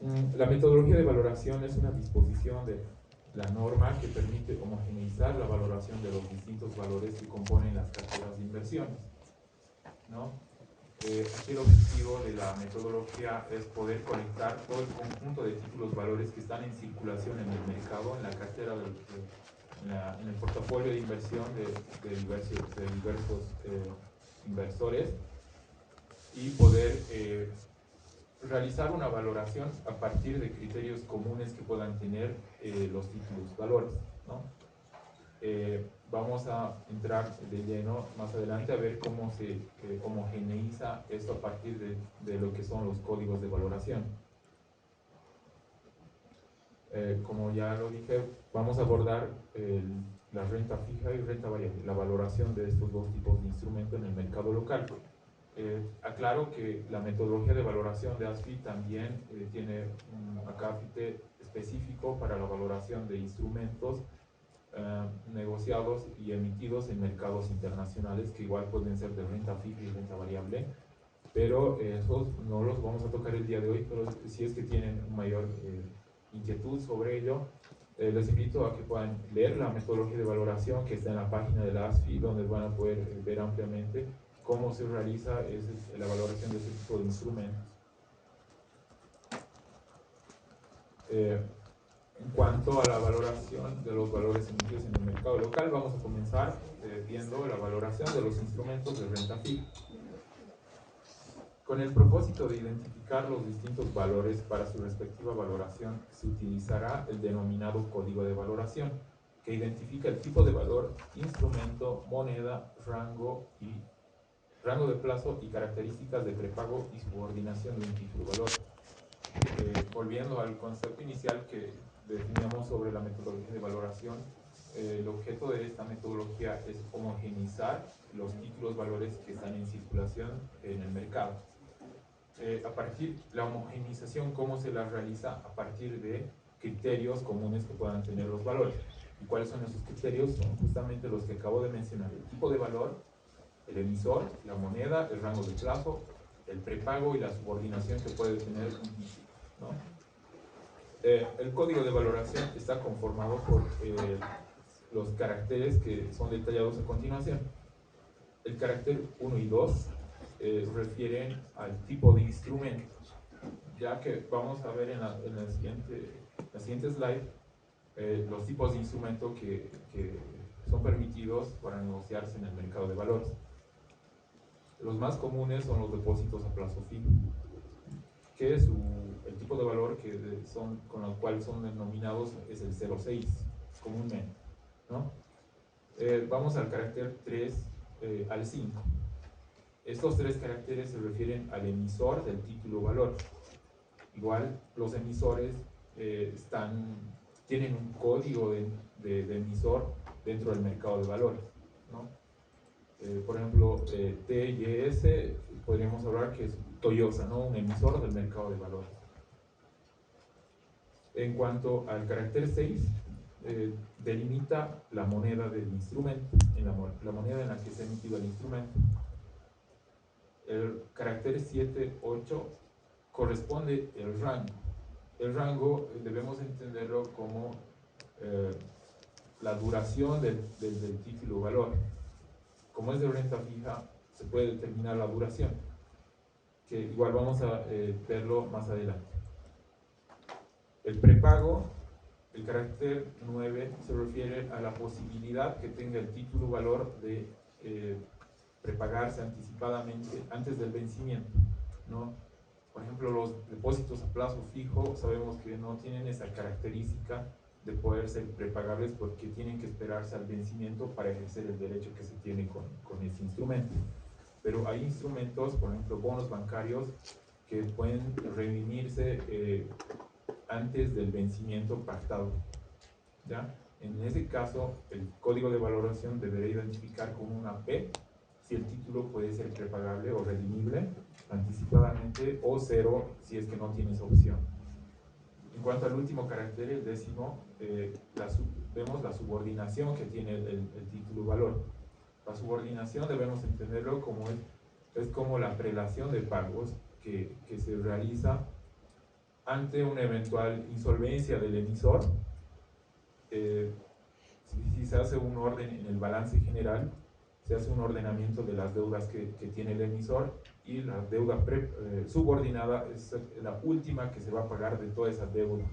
La metodología de valoración es una disposición de la norma que permite homogeneizar la valoración de los distintos valores que componen las carteras de inversiones, ¿no? Aquí el objetivo de la metodología es poder conectar todo el conjunto de títulos valores que están en circulación en el mercado, en la cartera, en el portafolio de inversión de diversos inversores, y poder realizar una valoración a partir de criterios comunes que puedan tener los títulos valores, ¿no? Vamos a entrar de lleno más adelante a ver cómo se homogeneiza esto a partir de lo que son los códigos de valoración. Como ya lo dije, vamos a abordar la renta fija y renta variable, la valoración de estos dos tipos de instrumentos en el mercado local. Aclaro que la metodología de valoración de ASFI también tiene un acápite específico para la valoración de instrumentos negociados y emitidos en mercados internacionales, que igual pueden ser de renta fija y renta variable, pero esos no los vamos a tocar el día de hoy. Pero si es que tienen mayor inquietud sobre ello, les invito a que puedan leer la metodología de valoración que está en la página de la ASFI, donde van a poder ver ampliamente cómo se realiza la valoración de ese tipo de instrumentos. En cuanto a la valoración de los valores emitidos en el mercado local, vamos a comenzar viendo la valoración de los instrumentos de renta fija. Con el propósito de identificar los distintos valores para su respectiva valoración, se utilizará el denominado código de valoración, que identifica el tipo de valor, instrumento, moneda, rango de plazo y características de prepago y subordinación de un título valor. Volviendo al concepto inicial que definíamos sobre la metodología de valoración, el objeto de esta metodología es homogeneizar los títulos valores que están en circulación en el mercado. La homogeneización, ¿cómo se la realiza? A partir de criterios comunes que puedan tener los valores. ¿Y cuáles son esos criterios? Son justamente los que acabo de mencionar: el tipo de valor, el emisor, la moneda, el rango de plazo, el prepago y la subordinación que puede tener un título, ¿no? El código de valoración está conformado por los caracteres que son detallados a continuación. El carácter 1 y 2 refieren al tipo de instrumento, ya que vamos a ver en la siguiente slide los tipos de instrumento que son permitidos para negociarse en el mercado de valores. Los más comunes son los depósitos a plazo fijo, que el tipo de valor con el cual son denominados es el 0,6 comúnmente, ¿no? Vamos al carácter 3 al 5. Estos tres caracteres se refieren al emisor del título valor. Igual los emisores tienen un código de emisor dentro del mercado de valores, ¿no? Por ejemplo, TYS, podríamos hablar que es Toyosa, ¿no? Un emisor del mercado de valores. En cuanto al carácter 6, delimita la moneda del instrumento, la moneda en la que se ha emitido el instrumento. El carácter 7, 8 corresponde el rango. El rango debemos entenderlo como la duración del título valor. Como es de renta fija, se puede determinar la duración, que igual vamos a verlo más adelante. El prepago, el carácter 9, se refiere a la posibilidad que tenga el título valor de prepagarse anticipadamente antes del vencimiento, ¿no? Por ejemplo, los depósitos a plazo fijo sabemos que no tienen esa característica de poder ser prepagables, porque tienen que esperarse al vencimiento para ejercer el derecho que se tiene con ese instrumento. Pero hay instrumentos, por ejemplo, bonos bancarios, que pueden redimirse antes del vencimiento pactado, ¿ya? En ese caso, el código de valoración deberá identificar con una P si el título puede ser prepagable o redimible anticipadamente, o 0 si es que no tiene esa opción. En cuanto al último carácter, el 10º, vemos la subordinación que tiene el título valor. La subordinación debemos entenderlo es como la prelación de pagos que se realiza ante una eventual insolvencia del emisor, si se hace un orden en el balance general, se hace un ordenamiento de las deudas que tiene el emisor, y la deuda subordinada es la última que se va a pagar de toda esa deuda.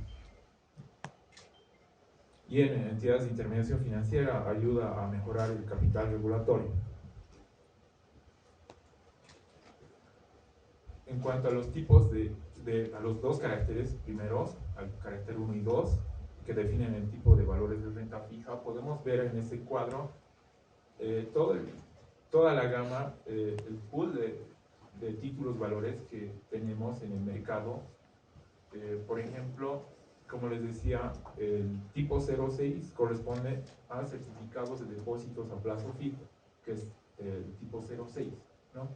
Y en entidades de intermediación financiera ayuda a mejorar el capital regulatorio. En cuanto a los tipos a los dos caracteres primeros, al carácter 1 y 2, que definen el tipo de valores de renta fija, podemos ver en este cuadro toda la gama, el pool de títulos valores que tenemos en el mercado. Por ejemplo, como les decía, el tipo 06 corresponde a certificados de depósitos a plazo fijo, que es el tipo 06, ¿no?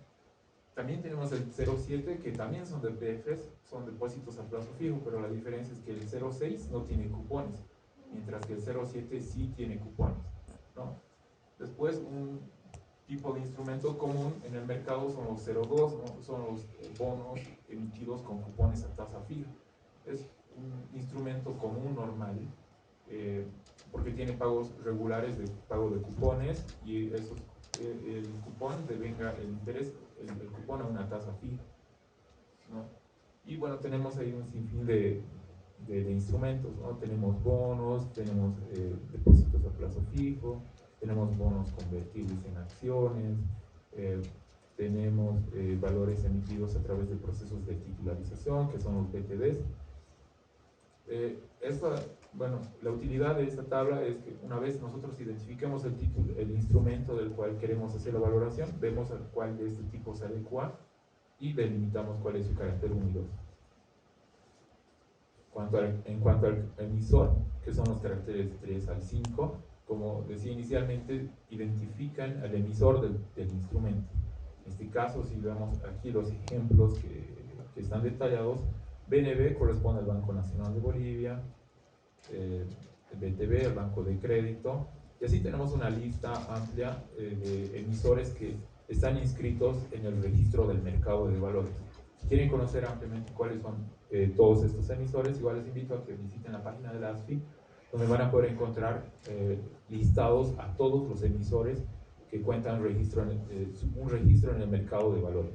También tenemos el 07, que también son DPFs, son depósitos a plazo fijo, pero la diferencia es que el 06 no tiene cupones, mientras que el 07 sí tiene cupones, ¿no? Después, un tipo de instrumento común en el mercado son los 02, ¿no? Son los bonos emitidos con cupones a tasa fija. Es un instrumento común normal, porque tiene pagos regulares de pago de cupones, y esos, el cupón devenga el interés, el cupón a una tasa fija, ¿no? Y bueno, tenemos ahí un sinfín de instrumentos, ¿no? Tenemos bonos, tenemos depósitos a plazo fijo, tenemos bonos convertibles en acciones, tenemos valores emitidos a través de procesos de titularización, que son los BTDs. Bueno, la utilidad de esta tabla es que una vez nosotros identifiquemos el instrumento del cual queremos hacer la valoración, vemos a cuál de este tipo se adecua y delimitamos cuál es su carácter 1 y 2. En cuanto al emisor, que son los caracteres 3 al 5, como decía inicialmente, identifican al emisor del instrumento. En este caso, si vemos aquí los ejemplos que están detallados, BNB corresponde al Banco Nacional de Bolivia, el BTB, el Banco de Crédito, y así tenemos una lista amplia de emisores que están inscritos en el registro del mercado de valores. Si quieren conocer ampliamente cuáles son todos estos emisores, igual les invito a que visiten la página de la ASFI, donde van a poder encontrar listados a todos los emisores que cuentan un registro en el mercado de valores.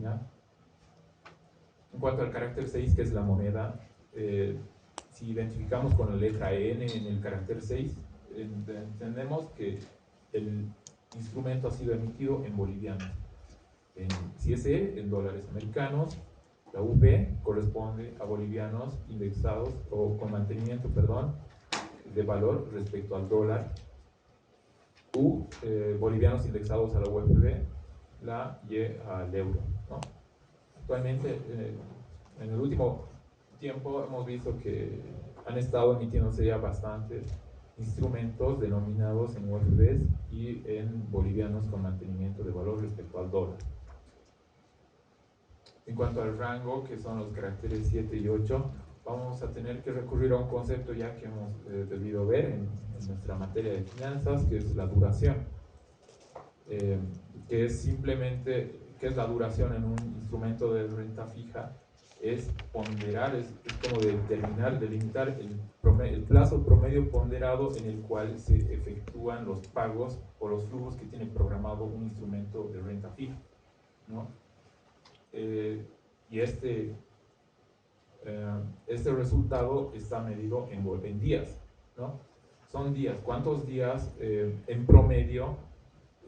¿Ya? En cuanto al carácter 6, que es la moneda, si identificamos con la letra N en el carácter 6, entendemos que el instrumento ha sido emitido en bolivianos. En CSE, en dólares americanos. La UP corresponde a bolivianos indexados o con mantenimiento, perdón, de valor respecto al dólar. U, bolivianos indexados a la UFB. La Y al euro, ¿no? Actualmente, en el último tiempo hemos visto que han estado emitiéndose ya bastantes instrumentos denominados en UFBs y en bolivianos con mantenimiento de valor respecto al dólar. En cuanto al rango, que son los caracteres 7 y 8, vamos a tener que recurrir a un concepto ya que hemos debido ver en nuestra materia de finanzas, que es la duración. Que es simplemente, ¿qué es la duración en un instrumento de renta fija? Es ponderar, es como determinar, delimitar el plazo promedio ponderado en el cual se efectúan los pagos o los flujos que tiene programado un instrumento de renta fija, ¿no? Y este resultado está medido en días, ¿no? Son días. ¿Cuántos días en promedio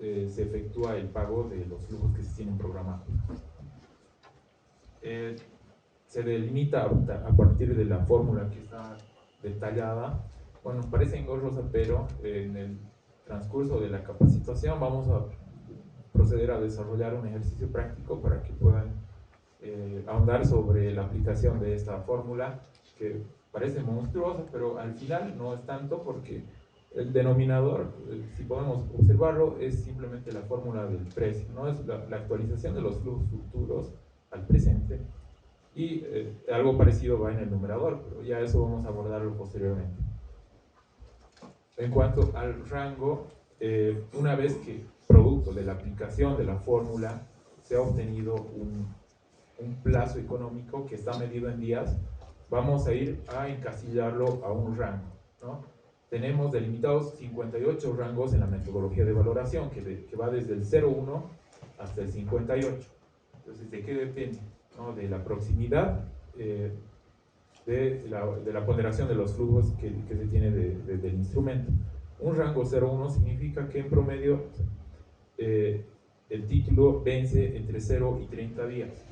se efectúa el pago de los flujos que se tienen programados? Se delimita a partir de la fórmula que está detallada. Bueno, parece engorrosa, pero en el transcurso de la capacitación vamos a proceder a desarrollar un ejercicio práctico para que puedan ahondar sobre la aplicación de esta fórmula, que parece monstruosa, pero al final no es tanto, porque el denominador, si podemos observarlo, es simplemente la fórmula del precio, ¿no? Es la actualización de los flujos futuros al presente, y algo parecido va en el numerador, pero ya eso vamos a abordarlo posteriormente. En cuanto al rango, una vez que producto de la aplicación de la fórmula se ha obtenido un plazo económico que está medido en días, vamos a ir a encasillarlo a un rango, ¿no? Tenemos delimitados 58 rangos en la metodología de valoración, que va desde el 0,1 hasta el 58. Entonces, ¿de qué depende? ¿No? De la proximidad, de la ponderación de los flujos que se tiene del instrumento. Un rango 0,1 significa que en promedio el título vence entre 0 y 30 días.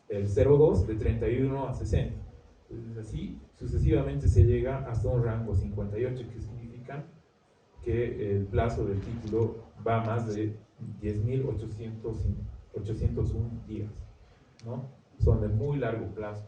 El 0,2 de 31 a 60. Entonces, así sucesivamente se llega hasta un rango 58, que significa que el plazo del título va más de 10.801 días, ¿no? Son de muy largo plazo.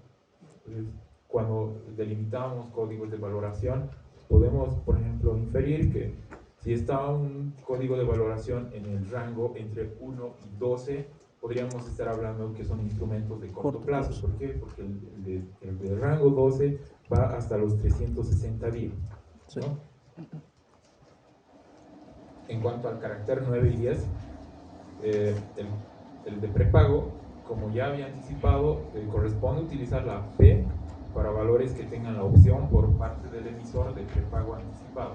Entonces, cuando delimitamos códigos de valoración, podemos, por ejemplo, inferir que si está un código de valoración en el rango entre 1 y 12, podríamos estar hablando que son instrumentos de corto plazo. ¿Por qué? Porque el de rango 12 va hasta los 360 días, ¿no? En cuanto al carácter 9 y 10, el de prepago, como ya había anticipado, corresponde utilizar la P para valores que tengan la opción por parte del emisor de prepago anticipado.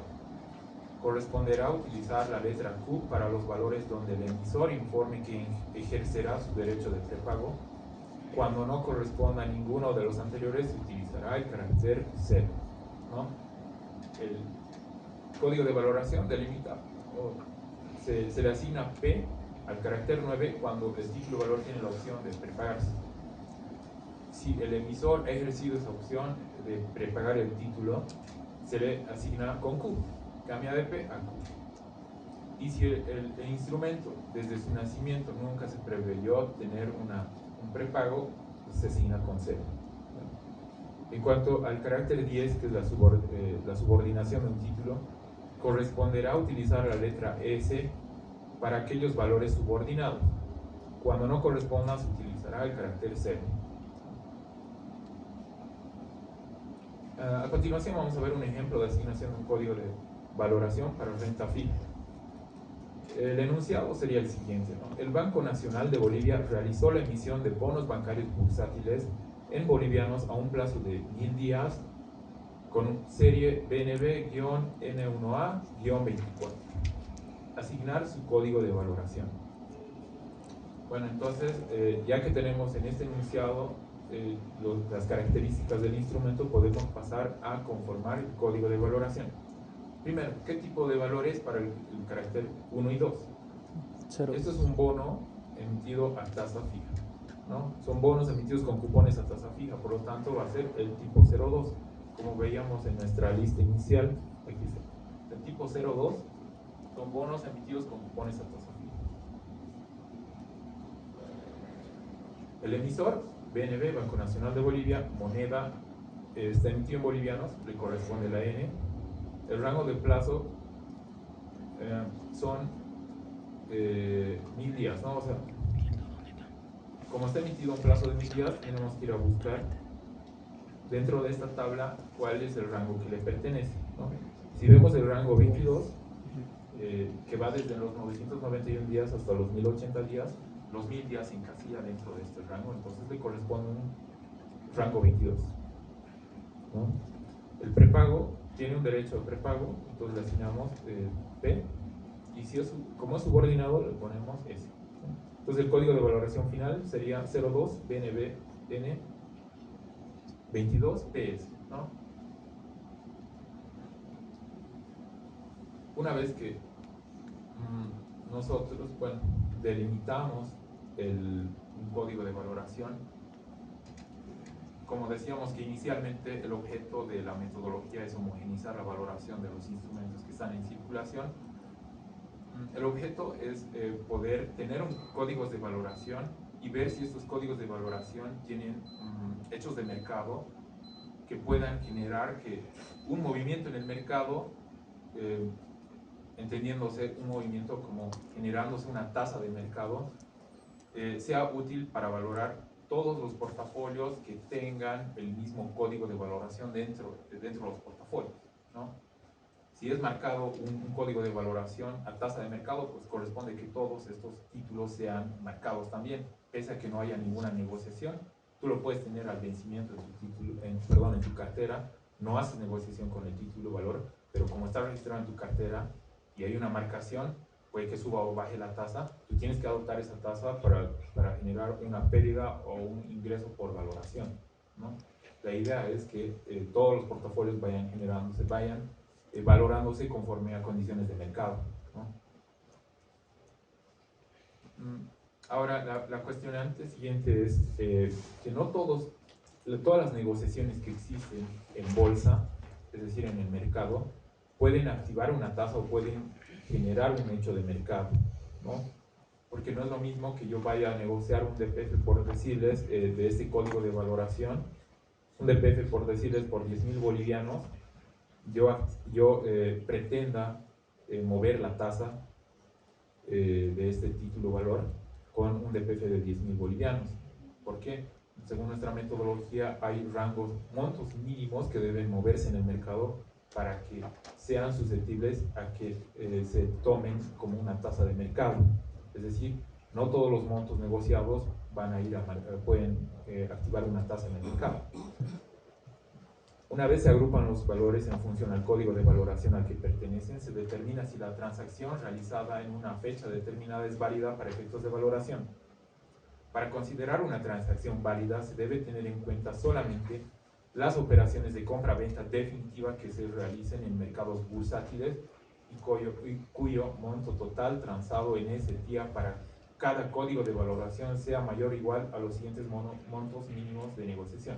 Corresponderá utilizar la letra Q para los valores donde el emisor informe que ejercerá su derecho de prepago. Cuando no corresponda a ninguno de los anteriores, se utilizará el carácter 0, ¿no? El código de valoración delimita, se le asigna P al carácter 9 cuando el título valor tiene la opción de prepagarse. Si el emisor ha ejercido esa opción de prepagar el título, se le asigna con Q, cambia de P a Q. Y si el instrumento desde su nacimiento nunca se preveyó tener un prepago, pues se asigna con 0. En cuanto al carácter 10, que es la subordinación de un título, corresponderá utilizar la letra S para aquellos valores subordinados. Cuando no corresponda, se utilizará el carácter 0. A continuación vamos a ver un ejemplo de asignación de un código de valoración para renta fija. El enunciado sería el siguiente, ¿no? El Banco Nacional de Bolivia realizó la emisión de bonos bancarios bursátiles en bolivianos a un plazo de 1000 días con serie BNB-N1A-24. Asignar su código de valoración. Bueno, entonces, ya que tenemos en este enunciado las características del instrumento, podemos pasar a conformar el código de valoración. Primero, ¿qué tipo de valores para el carácter 1 y 2? Esto es un bono emitido a tasa fija, ¿no? Son bonos emitidos con cupones a tasa fija, por lo tanto va a ser el tipo 02, como veíamos en nuestra lista inicial. Aquí está. El tipo 02 son bonos emitidos con cupones a tasa fija. El emisor, BNB, Banco Nacional de Bolivia, moneda, está emitido en bolivianos, le corresponde la N. El rango de plazo son 1000 días, ¿no? O sea, como está emitido un plazo de 1000 días, tenemos que ir a buscar dentro de esta tabla cuál es el rango que le pertenece, ¿no? Si vemos el rango 22, que va desde los 991 días hasta los 1080 días, los 1000 días se encasilla dentro de este rango, entonces le corresponde un rango 22, ¿no? El prepago tiene un derecho de prepago, entonces le asignamos P, y si como es subordinado le ponemos S. Entonces el código de valoración final sería 02 BNB N 22 PS, ¿no? Una vez que nosotros, bueno, delimitamos un código de valoración, como decíamos que inicialmente el objeto de la metodología es homogeneizar la valoración de los instrumentos que están en circulación, el objeto es poder tener códigos de valoración y ver si estos códigos de valoración tienen hechos de mercado que puedan generar un movimiento en el mercado, entendiéndose un movimiento como generándose una tasa de mercado, sea útil para valorar todos los portafolios que tengan el mismo código de valoración dentro de los portafolios, ¿no? Si es marcado un código de valoración a tasa de mercado, pues corresponde que todos estos títulos sean marcados también. pese a que no haya ninguna negociación, tú lo puedes tener al vencimiento de tu título, en tu cartera, no haces negociación con el título valor, pero como está registrado en tu cartera y hay una marcación, puede que suba o baje la tasa, tú tienes que adoptar esa tasa para generar una pérdida o un ingreso por valoración, ¿no? La idea es que todos los portafolios vayan generándose, vayan valorándose conforme a condiciones de mercado, ¿no? Ahora, la cuestionante siguiente es que no todas las negociaciones que existen en bolsa, es decir, en el mercado, pueden activar una tasa o pueden generar un hecho de mercado, ¿no? Porque no es lo mismo que yo vaya a negociar un DPF, por decirles, de este código de valoración, un DPF, por decirles, por 10.000 bolivianos, yo pretenda mover la tasa de este título valor con un DPF de 10.000 bolivianos. ¿Por qué? Según nuestra metodología hay rangos, montos mínimos que deben moverse en el mercado para que sean susceptibles a que se tomen como una tasa de mercado. Es decir, no todos los montos negociados van a ir pueden activar una tasa en el mercado. Una vez se agrupan los valores en función al código de valoración al que pertenecen, se determina si la transacción realizada en una fecha determinada es válida para efectos de valoración. Para considerar una transacción válida se debe tener en cuenta solamente las operaciones de compra-venta definitiva que se realicen en mercados bursátiles y cuyo monto total transado en ese día para cada código de valoración sea mayor o igual a los siguientes montos mínimos de negociación.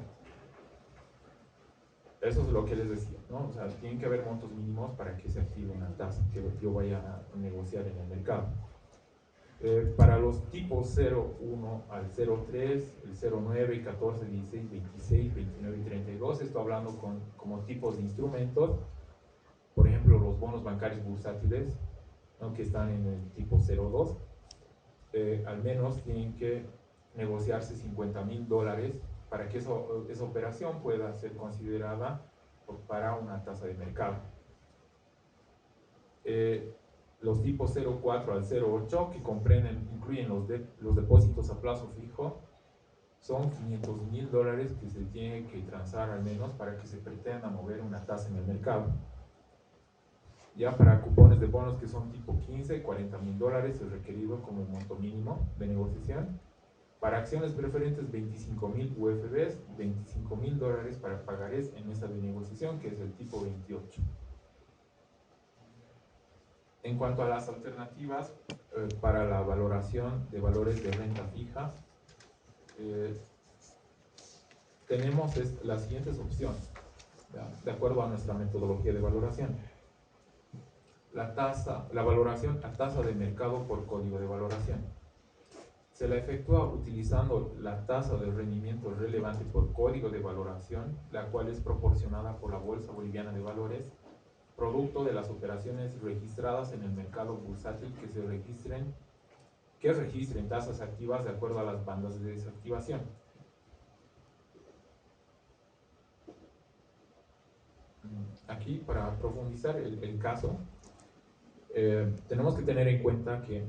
Eso es lo que les decía, ¿no? O sea, tienen que haber montos mínimos para que se active una tasa que yo vaya a negociar en el mercado. Para los tipos 0,1 al 0,3, el 0,9, 14, 16, 26, 29 y 32, estoy hablando como tipos de instrumentos. Por ejemplo, los bonos bancarios bursátiles, ¿no?, que están en el tipo 0,2, al menos tienen que negociarse $50.000 para que esa operación pueda ser considerada para una tasa de mercado. Los tipos 0,4 al 0,8, que incluyen los depósitos a plazo fijo, son $500.000 que se tienen que transar al menos para que se pretenda mover una tasa en el mercado. Ya para cupones de bonos que son tipo 15, $40.000 es requerido como monto mínimo de negociación. Para acciones preferentes, 25.000 UFBs, $25.000 para pagarés en mesa de negociación, que es el tipo 28. En cuanto a las alternativas para la valoración de valores de renta fija, tenemos las siguientes opciones, ¿ya?, de acuerdo a nuestra metodología de valoración. La valoración a tasa de mercado por código de valoración. Se la efectúa utilizando la tasa de rendimiento relevante por código de valoración, la cual es proporcionada por la Bolsa Boliviana de Valores, producto de las operaciones registradas en el mercado bursátil que registren tasas activas de acuerdo a las bandas de desactivación. Aquí, para profundizar el caso, tenemos que tener en cuenta que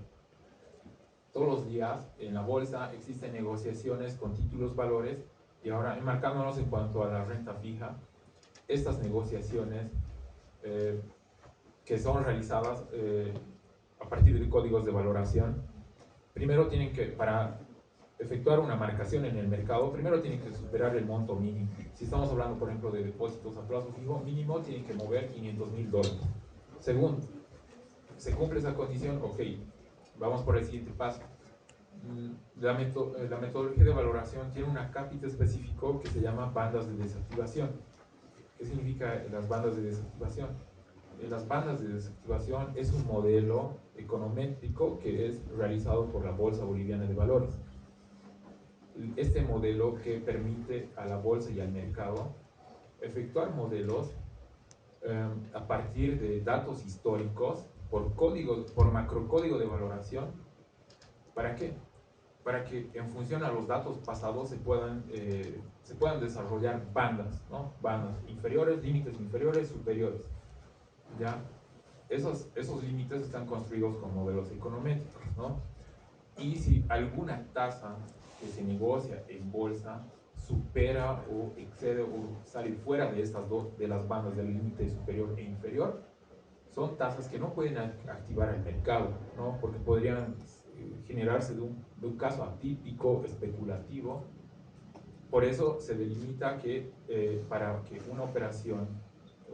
todos los días en la bolsa existen negociaciones con títulos valores, y ahora enmarcándonos en cuanto a la renta fija, estas negociaciones que son realizadas a partir de códigos de valoración, primero tienen que, para efectuar una marcación en el mercado, primero tienen que superar el monto mínimo. Si estamos hablando, por ejemplo, de depósitos a plazo fijo, mínimo tienen que mover $500.000. Segundo, se cumple esa condición, ok, vamos por el siguiente paso. La metodología de valoración tiene un acápite específico que se llama bandas de desactivación. ¿Qué significa las bandas de desactivación? Las bandas de desactivación es un modelo econométrico que es realizado por la Bolsa Boliviana de Valores. Este modelo que permite a la bolsa y al mercado efectuar modelos a partir de datos históricos por macrocódigo de valoración. ¿Para qué? Para que en función a los datos pasados se puedan desarrollar bandas, ¿no? Bandas inferiores, límites inferiores, superiores. ¿Ya? Esos límites están construidos con modelos econométricos, ¿no? Y si alguna tasa que se negocia en bolsa supera o excede o sale fuera de estas de las bandas del límite superior e inferior, son tasas que no pueden activar el mercado, ¿no? Porque podrían generarse de un caso atípico, especulativo. Por eso se delimita que para que una operación,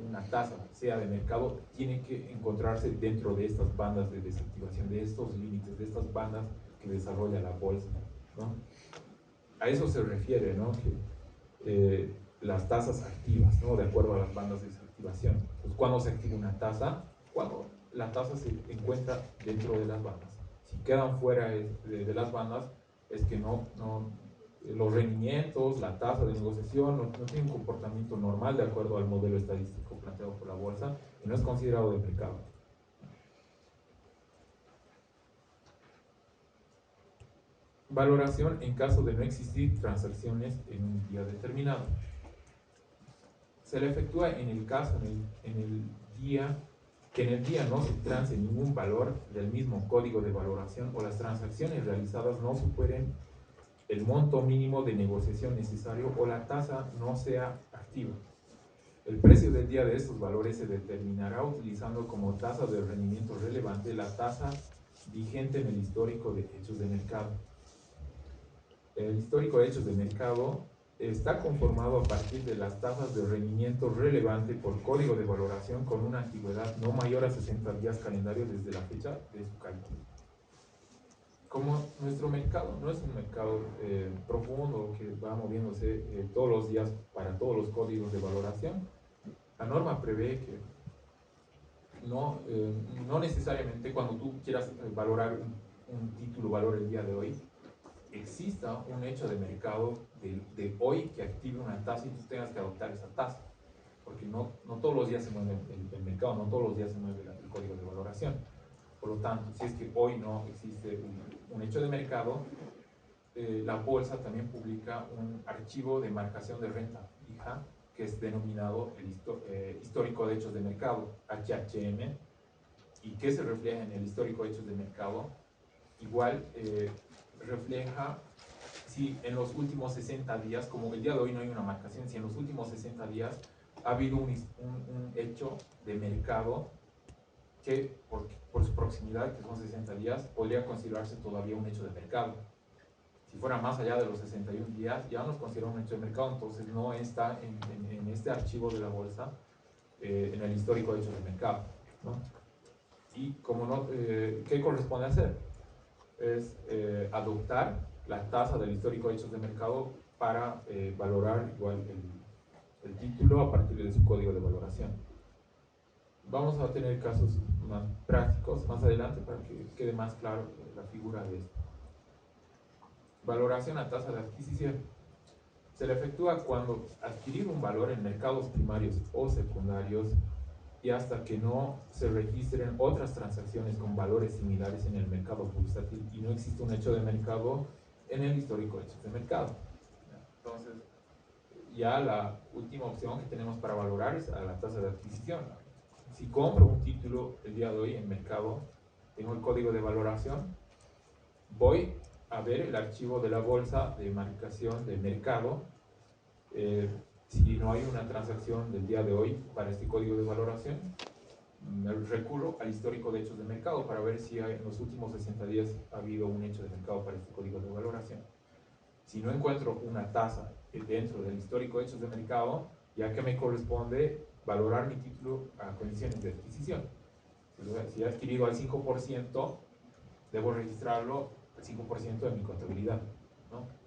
una tasa sea de mercado, tiene que encontrarse dentro de estas bandas de desactivación, de estos límites, de estas bandas que desarrolla la bolsa, ¿no? A eso se refiere, ¿no? Que las tasas activas, ¿no? De acuerdo a las bandas de desactivación. Pues, ¿cuándo se activa una tasa? Cuando la tasa se encuentra dentro de las bandas. Si quedan fuera de las bandas, es que los rendimientos, la tasa de negociación no tienen un comportamiento normal de acuerdo al modelo estadístico planteado por la bolsa y no es considerado de mercado. Valoración en caso de no existir transacciones en un día determinado. Se le efectúa en el caso en el día que en el día no se trance ningún valor del mismo código de valoración o las transacciones realizadas no superen el monto mínimo de negociación necesario o la tasa no sea activa. El precio del día de estos valores se determinará utilizando como tasa de rendimiento relevante la tasa vigente en el histórico de hechos de mercado. El histórico de hechos de mercado está conformado a partir de las tasas de rendimiento relevante por código de valoración con una antigüedad no mayor a 60 días calendarios desde la fecha de su cálculo. Como nuestro mercado no es un mercado profundo que va moviéndose todos los días para todos los códigos de valoración, la norma prevé que no necesariamente cuando tú quieras valorar un título valor el día de hoy, exista un hecho de mercado de hoy que active una tasa y tú tengas que adoptar esa tasa, porque no todos los días se mueve el mercado, no todos los días se mueve el código de valoración. Por lo tanto, si es que hoy no existe un hecho de mercado, la bolsa también publica un archivo de marcación de renta fija que es denominado el histórico de hechos de mercado, HHM, y que se refleja en el histórico de hechos de mercado. Igual refleja si en los últimos 60 días, como el día de hoy no hay una marcación, si en los últimos 60 días ha habido un hecho de mercado que por su proximidad, que son 60 días, podría considerarse todavía un hecho de mercado. Si fuera más allá de los 61 días, ya nos considera un hecho de mercado, entonces no está en este archivo de la bolsa, en el histórico de hechos de mercado, ¿no? Y como no, ¿qué corresponde hacer? Es adoptar la tasa del histórico de hechos de mercado para valorar igual el título a partir de su código de valoración. Vamos a tener casos más prácticos más adelante para que quede más claro la figura de esto. Valoración a tasa de adquisición. Se le efectúa cuando adquirir un valor en mercados primarios o secundarios y hasta que no se registren otras transacciones con valores similares en el mercado bursátil y no existe un hecho de mercado en el histórico de hechos de mercado. Entonces, ya la última opción que tenemos para valorar es a la tasa de adquisición. Si compro un título el día de hoy en mercado, tengo el código de valoración, voy a ver el archivo de la bolsa de marcación de mercado. Si no hay una transacción del día de hoy para este código de valoración, recurro al histórico de hechos de mercado para ver si en los últimos 60 días ha habido un hecho de mercado para este código de valoración. Si no encuentro una tasa dentro del histórico de hechos de mercado, ya que me corresponde valorar mi título a condiciones de adquisición. Si he adquirido al 5%, debo registrarlo al 5% de mi contabilidad, ¿no?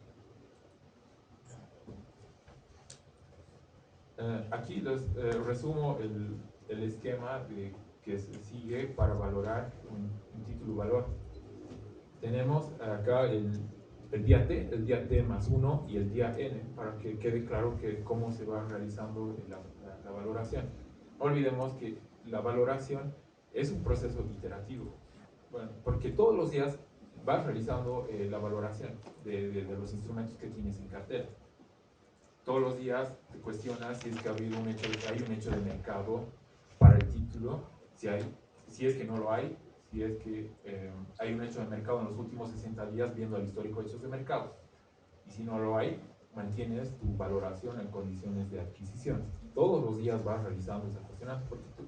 Aquí les resumo el esquema que se sigue para valorar un título valor. Tenemos acá el día T, el día T más 1 y el día N, para que quede claro cómo se va realizando la valoración. No olvidemos que la valoración es un proceso iterativo, bueno, porque todos los días vas realizando la valoración de los instrumentos que tienes en cartera. Todos los días te cuestionas si es que hay un hecho de mercado para el título, si es que no lo hay, si es que hay un hecho de mercado en los últimos 60 días viendo el histórico de hechos de mercado. Y si no lo hay, mantienes tu valoración en condiciones de adquisición. Todos los días vas realizando esa cuestionante, porque tú,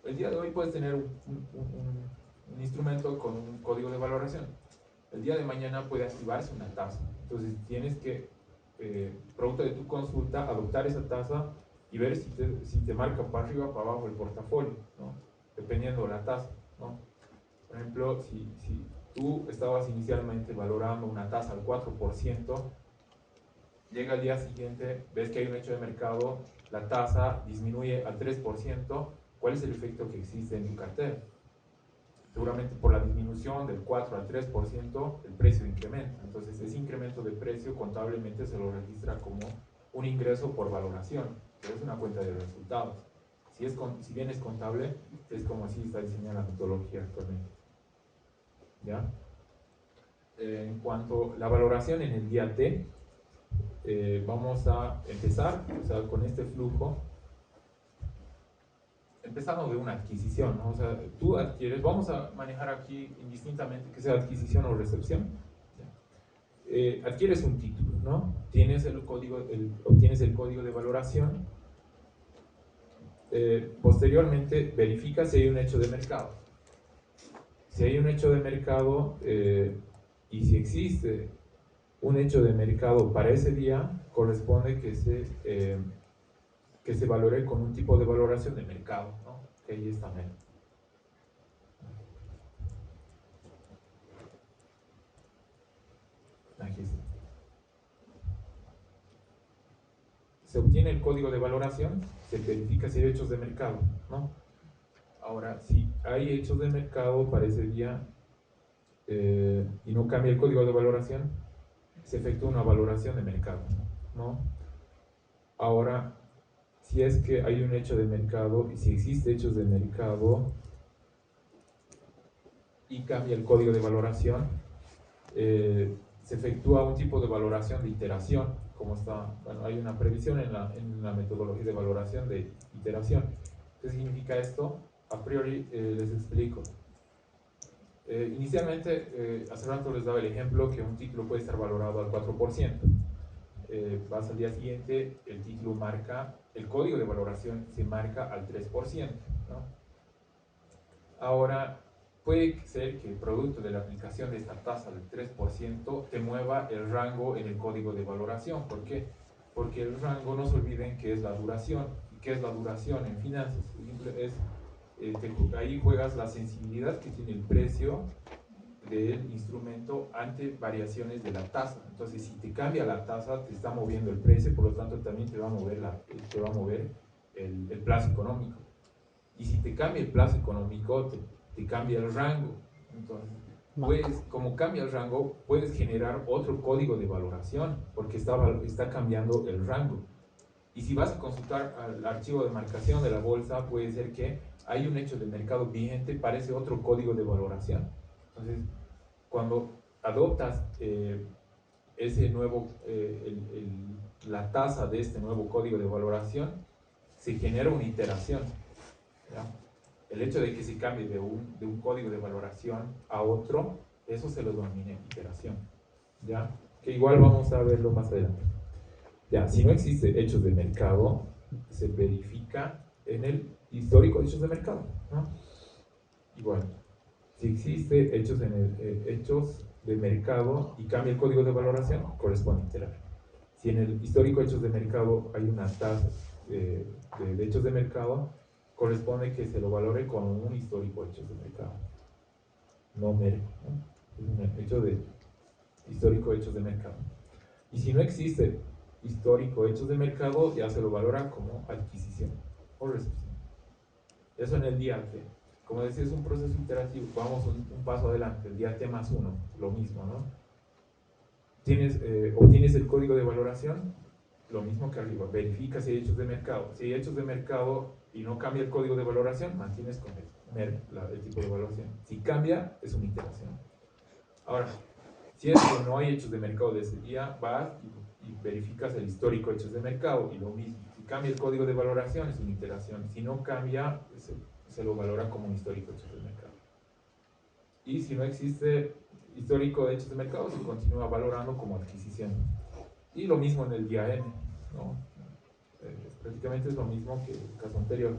el día de hoy puedes tener un instrumento con un código de valoración. El día de mañana puede activarse una tasa. Entonces tienes que, producto de tu consulta, adoptar esa tasa y ver si te marca para arriba o para abajo el portafolio, ¿no? Dependiendo de la tasa, ¿no? Por ejemplo, si tú estabas inicialmente valorando una tasa al 4%, llega el día siguiente, ves que hay un hecho de mercado, la tasa disminuye al 3%, ¿cuál es el efecto que existe en tu cartera? Seguramente por la disminución del 4 al 3%, el precio incrementa. Entonces, ese incremento de precio contablemente se lo registra como un ingreso por valoración, que es una cuenta de resultados. Si bien es contable, es como así está diseñada la metodología actualmente. ¿Ya? En cuanto a la valoración en el día T, vamos a empezar, o sea, con este flujo, empezando de una adquisición, ¿no? O sea, tú adquieres, vamos a manejar aquí indistintamente que sea adquisición o recepción. Adquieres un título, ¿no? Obtienes el código de valoración. Posteriormente verificas si hay un hecho de mercado. Si hay un hecho de mercado y si existe un hecho de mercado para ese día, corresponde que se valore con un tipo de valoración de mercado, ¿no? Que ahí está menos. Aquí está. Se obtiene el código de valoración, se verifica si hay hechos de mercado, ¿no? Ahora, si hay hechos de mercado para ese día y no cambia el código de valoración, se efectúa una valoración de mercado, ¿no? Ahora, si es que hay un hecho de mercado y si existe hechos de mercado y cambia el código de valoración, se efectúa un tipo de valoración de iteración, como está, bueno, hay una previsión en la metodología de valoración de iteración. ¿Qué significa esto? A priori les explico. Inicialmente, hace rato les daba el ejemplo que un título puede estar valorado al 4%. Vas al día siguiente, el título marca, el código de valoración se marca al 3%, ¿no? Ahora, puede ser que el producto de la aplicación de esta tasa del 3% te mueva el rango en el código de valoración. ¿Por qué? Porque el rango, no se olviden que es la duración. ¿Y qué es la duración en finanzas? Ahí juegas la sensibilidad que tiene el precio del instrumento ante variaciones de la tasa. Entonces, si te cambia la tasa, te está moviendo el precio, por lo tanto también te va a mover el plazo económico. Y si te cambia el plazo económico, te cambia el rango. Entonces, como cambia el rango, puedes generar otro código de valoración, porque está cambiando el rango. Y si vas a consultar al archivo de marcación de la bolsa, puede ser que hay un hecho de mercado vigente para ese otro código de valoración. Entonces, cuando adoptas ese nuevo, la tasa de este nuevo código de valoración, se genera una iteración, ¿ya? El hecho de que se cambie de un código de valoración a otro, eso se lo denomina iteración, ¿ya? Que igual vamos a verlo más adelante. Ya, si no existe hechos de mercado, se verifica en el histórico de hechos de mercado, ¿no? Igual, si existe hechos de mercado y cambia el código de valoración, corresponde a iterar. Si en el histórico de hechos de mercado hay una tasa de hechos de mercado, corresponde que se lo valore con un histórico de hechos de mercado, no mero, ¿no? Es un hecho de histórico de hechos de mercado. Y si no existe histórico de hechos de mercado, ya se lo valora como adquisición o recepción. Eso en el día T. Como decía, es un proceso iterativo. Vamos un paso adelante. El día T más 1, lo mismo, ¿no? Obtienes el código de valoración, lo mismo que arriba. Verifica si hay hechos de mercado. Si hay hechos de mercado y no cambia el código de valoración, mantienes con el tipo de valoración. Si cambia, es una iteración. Ahora, si es que no hay hechos de mercado de ese día, vas y verificas el histórico de hechos de mercado y lo mismo. Si cambia el código de valoración, es una iteración. Si no cambia, se lo valora como un histórico de hechos de mercado. Y si no existe histórico de hechos de mercado, se continúa valorando como adquisición. Y lo mismo en el día N, ¿no? Prácticamente es lo mismo que el caso anterior.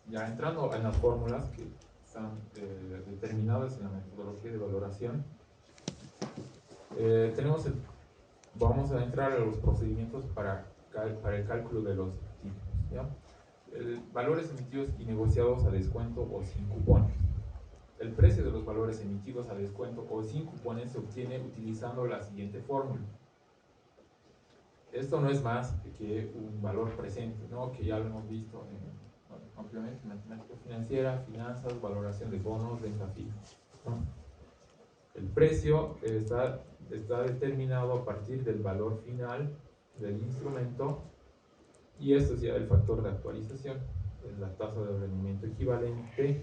Ya entrando en las fórmulas que están determinadas en la metodología de valoración, vamos a entrar a los procedimientos para el cálculo de los títulos, ¿ya? Valores emitidos y negociados a descuento o sin cupones. El precio de los valores emitidos a descuento o sin cupones se obtiene utilizando la siguiente fórmula. Esto no es más que un valor presente, ¿no? Que ya lo hemos visto ampliamente en matemática financiera, finanzas, valoración de bonos, renta fija, ¿no? El precio está determinado a partir del valor final del instrumento, y esto es ya el factor de actualización, es la tasa de rendimiento equivalente,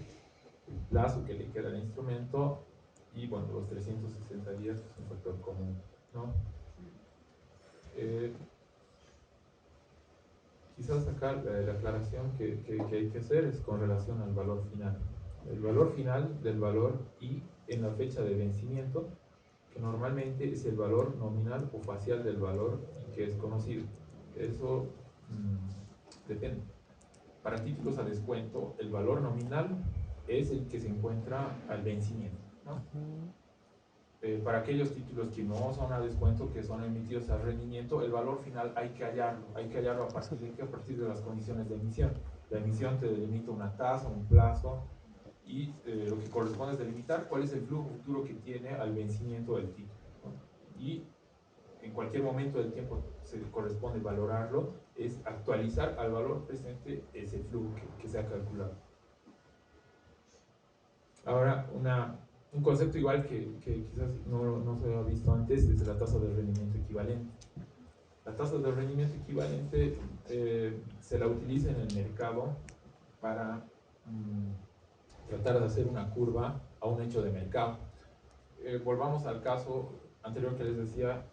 el plazo que le queda al instrumento, y bueno, los 360 días es un factor común, ¿no? Quizás acá la aclaración que hay que hacer es con relación al valor final. El valor final del valor y en la fecha de vencimiento, que normalmente es el valor nominal o facial del valor que es conocido. Eso depende. Para títulos a descuento, el valor nominal es el que se encuentra al vencimiento, ¿no? Para aquellos títulos que no son a descuento, que son emitidos a rendimiento, el valor final hay que hallarlo a partir de las condiciones de emisión. La emisión te delimita una tasa, un plazo, y lo que corresponde es delimitar cuál es el flujo futuro que tiene al vencimiento del título, ¿no? Y en cualquier momento del tiempo se corresponde valorarlo, es actualizar al valor presente ese flujo que se ha calculado. Ahora, un concepto igual que quizás no se había visto antes es la tasa de rendimiento equivalente. La tasa de rendimiento equivalente se la utiliza en el mercado para tratar de hacer una curva a un hecho de mercado. Volvamos al caso anterior que les decía,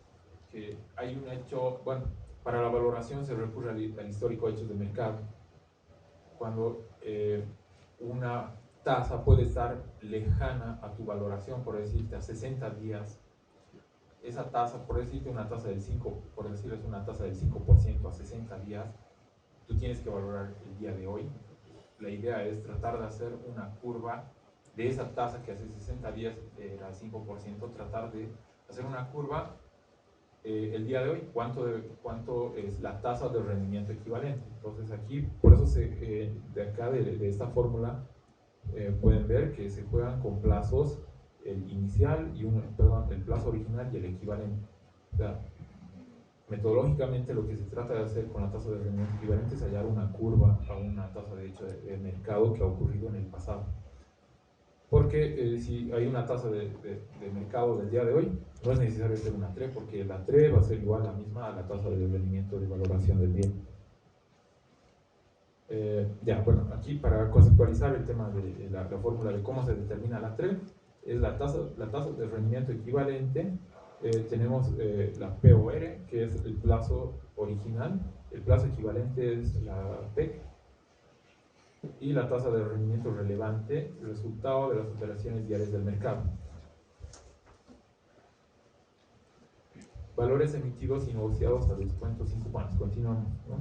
que hay un hecho, bueno, para la valoración se recurre al histórico de hechos de mercado. Cuando una tasa puede estar lejana a tu valoración, por decirte, a 60 días, esa tasa, por decirte una tasa del 5%, por decirles una tasa del 5% a 60 días, tú tienes que valorar el día de hoy. La idea es tratar de hacer una curva de esa tasa que hace 60 días era 5%, tratar de hacer una curva el día de hoy, cuánto es la tasa de rendimiento equivalente. Entonces aquí, por eso de acá, de esta fórmula, pueden ver que se juegan con plazos, el inicial y el plazo original y el equivalente. O sea, metodológicamente lo que se trata de hacer con la tasa de rendimiento equivalente es hallar una curva a una tasa de hecho de mercado que ha ocurrido en el pasado. Porque si hay una tasa de mercado del día de hoy, no es necesario hacer una TRE, porque la TRE va a ser igual a la misma a la tasa de rendimiento de valoración del bien. Ya, bueno, aquí para conceptualizar el tema de la fórmula de cómo se determina la TRE, es la tasa de rendimiento equivalente. Tenemos la POR, que es el plazo original, el plazo equivalente es la PEC, y la tasa de rendimiento relevante, el resultado de las operaciones diarias del mercado. Valores emitidos y negociados a descuentos sin cupones. Continuamos, ¿no?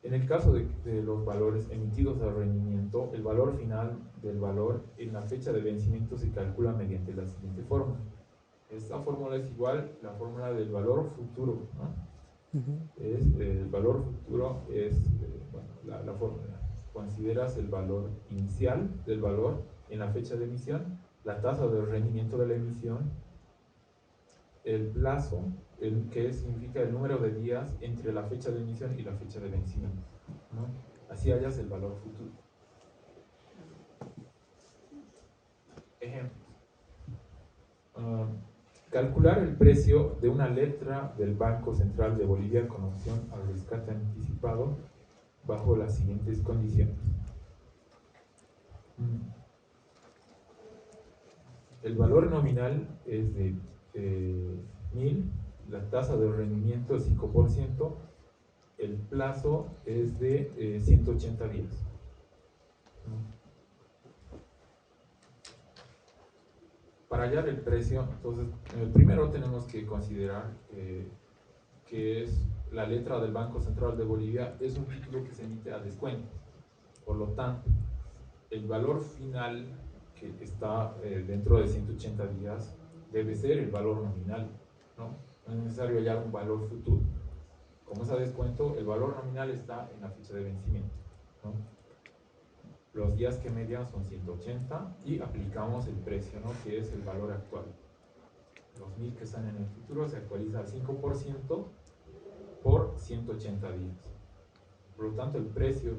En el caso de los valores emitidos a rendimiento, el valor final del valor en la fecha de vencimiento se calcula mediante la siguiente fórmula. Esta fórmula es igual a la fórmula del valor futuro, ¿no? El valor futuro es bueno, la fórmula. Consideras el valor inicial del valor en la fecha de emisión, la tasa de rendimiento de la emisión, el plazo, que significa el número de días entre la fecha de emisión y la fecha de vencimiento, ¿no? Así hallas el valor futuro. Ejemplos. Calcular el precio de una letra del Banco Central de Bolivia con opción al rescate anticipado bajo las siguientes condiciones. El valor nominal es de 1000, la tasa de rendimiento es 5%, el plazo es de 180 días. Para hallar el precio, entonces, primero tenemos que considerar que es la letra del Banco Central de Bolivia, es un título que se emite a descuento. Por lo tanto, el valor final que está dentro de 180 días debe ser el valor nominal, ¿no? No es necesario hallar un valor futuro. Como es a descuento, el valor nominal está en la fecha de vencimiento, ¿no? Los días que median son 180 y aplicamos el precio, ¿no? Que es el valor actual. Los 1000 que están en el futuro se actualiza al 5% por 180 días. Por lo tanto, el precio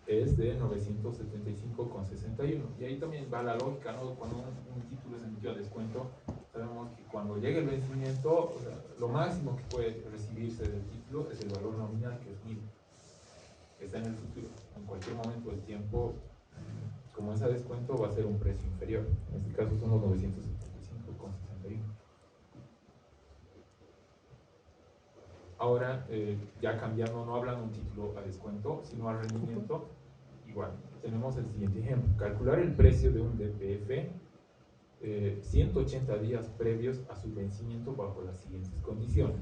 es de 975,61. Y ahí también va la lógica, ¿no? Cuando un título es emitido a descuento, sabemos que cuando llegue el vencimiento, o sea, lo máximo que puede recibirse del título es el valor nominal, que es 1000, que está en el futuro. En cualquier momento del tiempo, como es a descuento, va a ser un precio inferior. En este caso son los 975,61. Ahora, ya cambiando, no hablando de un título a descuento, sino al rendimiento, igual, tenemos el siguiente ejemplo. Calcular el precio de un DPF 180 días previos a su vencimiento bajo las siguientes condiciones.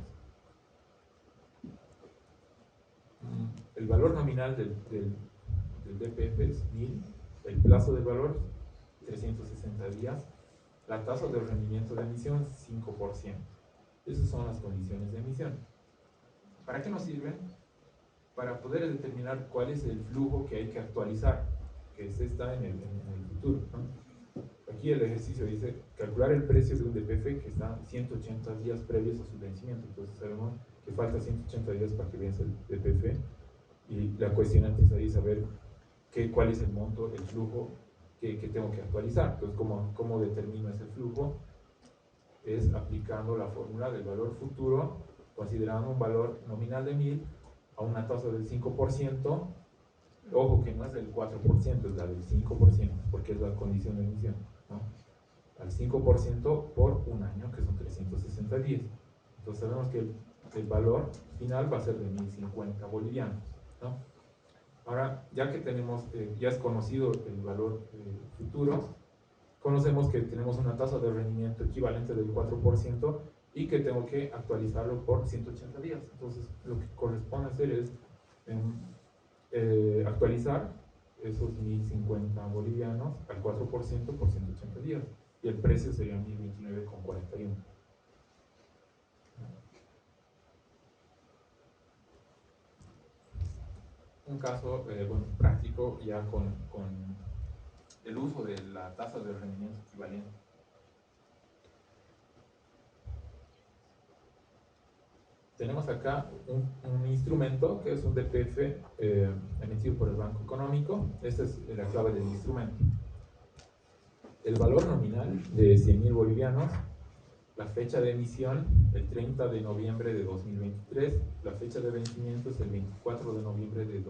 El valor nominal del DPF es 1000, el plazo del valor 360 días, la tasa de rendimiento de emisión 5%. Esas son las condiciones de emisión. ¿Para qué nos sirven? Para poder determinar cuál es el flujo que hay que actualizar, que está en el futuro, ¿no? Aquí el ejercicio dice calcular el precio de un DPF que está 180 días previos a su vencimiento. Entonces sabemos que falta 180 días para que vence el DPF y la cuestionante es ahí saber cuál es el monto, el flujo que tengo que actualizar. Entonces, ¿cómo determino ese flujo? Es aplicando la fórmula del valor futuro, considerando un valor nominal de 1000 a una tasa del 5%, ojo que no es del 4%, es la del 5%, porque es la condición de emisión, ¿no? Al 5% por un año, que son 360 días. Entonces sabemos que el valor final va a ser de 1050 bolivianos, ¿no? Ahora, ya que tenemos, ya es conocido el valor futuro, conocemos que tenemos una tasa de rendimiento equivalente del 4% y que tengo que actualizarlo por 180 días. Entonces, lo que corresponde hacer es actualizar esos 1050 bolivianos al 4% por 180 días. Y el precio sería 1029,41. Un caso práctico ya con el uso de la tasa de rendimiento equivalente. Tenemos acá un instrumento que es un DPF emitido por el Banco Económico. Esta es la clave del instrumento. El valor nominal de 100.000 bolivianos, la fecha de emisión el 30 de noviembre de 2023, la fecha de vencimiento es el 24 de noviembre de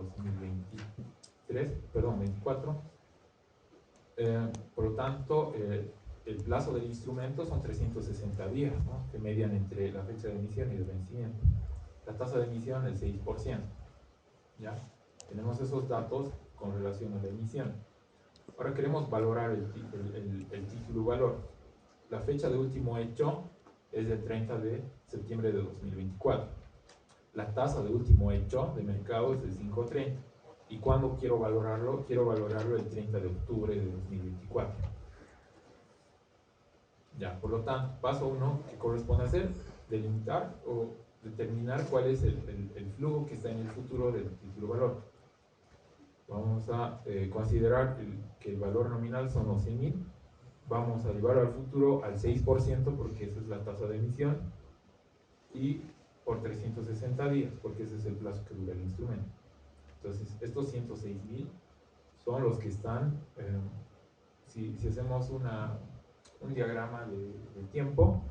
24. Por lo tanto, el plazo del instrumento son 360 días, ¿no? Que median entre la fecha de emisión y de vencimiento. La tasa de emisión el 6%. ¿Ya? Tenemos esos datos con relación a la emisión. Ahora queremos valorar el título valor. La fecha de último hecho es el 30 de septiembre de 2024. La tasa de último hecho de mercado es el 5.30. ¿Y cuándo quiero valorarlo? Quiero valorarlo el 30 de octubre de 2024. Ya, por lo tanto, paso 1 que corresponde hacer, delimitar o determinar cuál es el flujo que está en el futuro del título valor. Vamos a considerar que el valor nominal son los 100.000. Vamos a llevarlo al futuro al 6% porque esa es la tasa de emisión y por 360 días porque ese es el plazo que dura el instrumento. Entonces, estos 106.000 son los que están, si hacemos un diagrama de tiempo,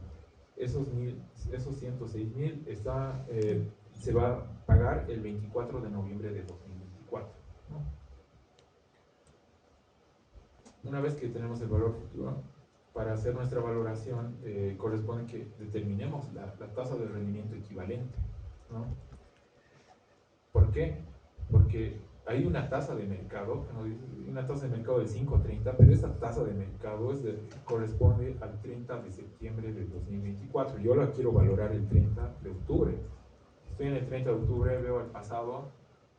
esos 106.000 se va a pagar el 24 de noviembre de 2024, ¿no? Una vez que tenemos el valor futuro, para hacer nuestra valoración corresponde que determinemos la tasa de rendimiento equivalente. ¿no? ¿Por qué? Porque hay una tasa de mercado, una tasa de mercado de 5.30, pero esa tasa de mercado corresponde al 30 de septiembre de 2024. Yo la quiero valorar el 30 de octubre. Estoy en el 30 de octubre, veo al pasado,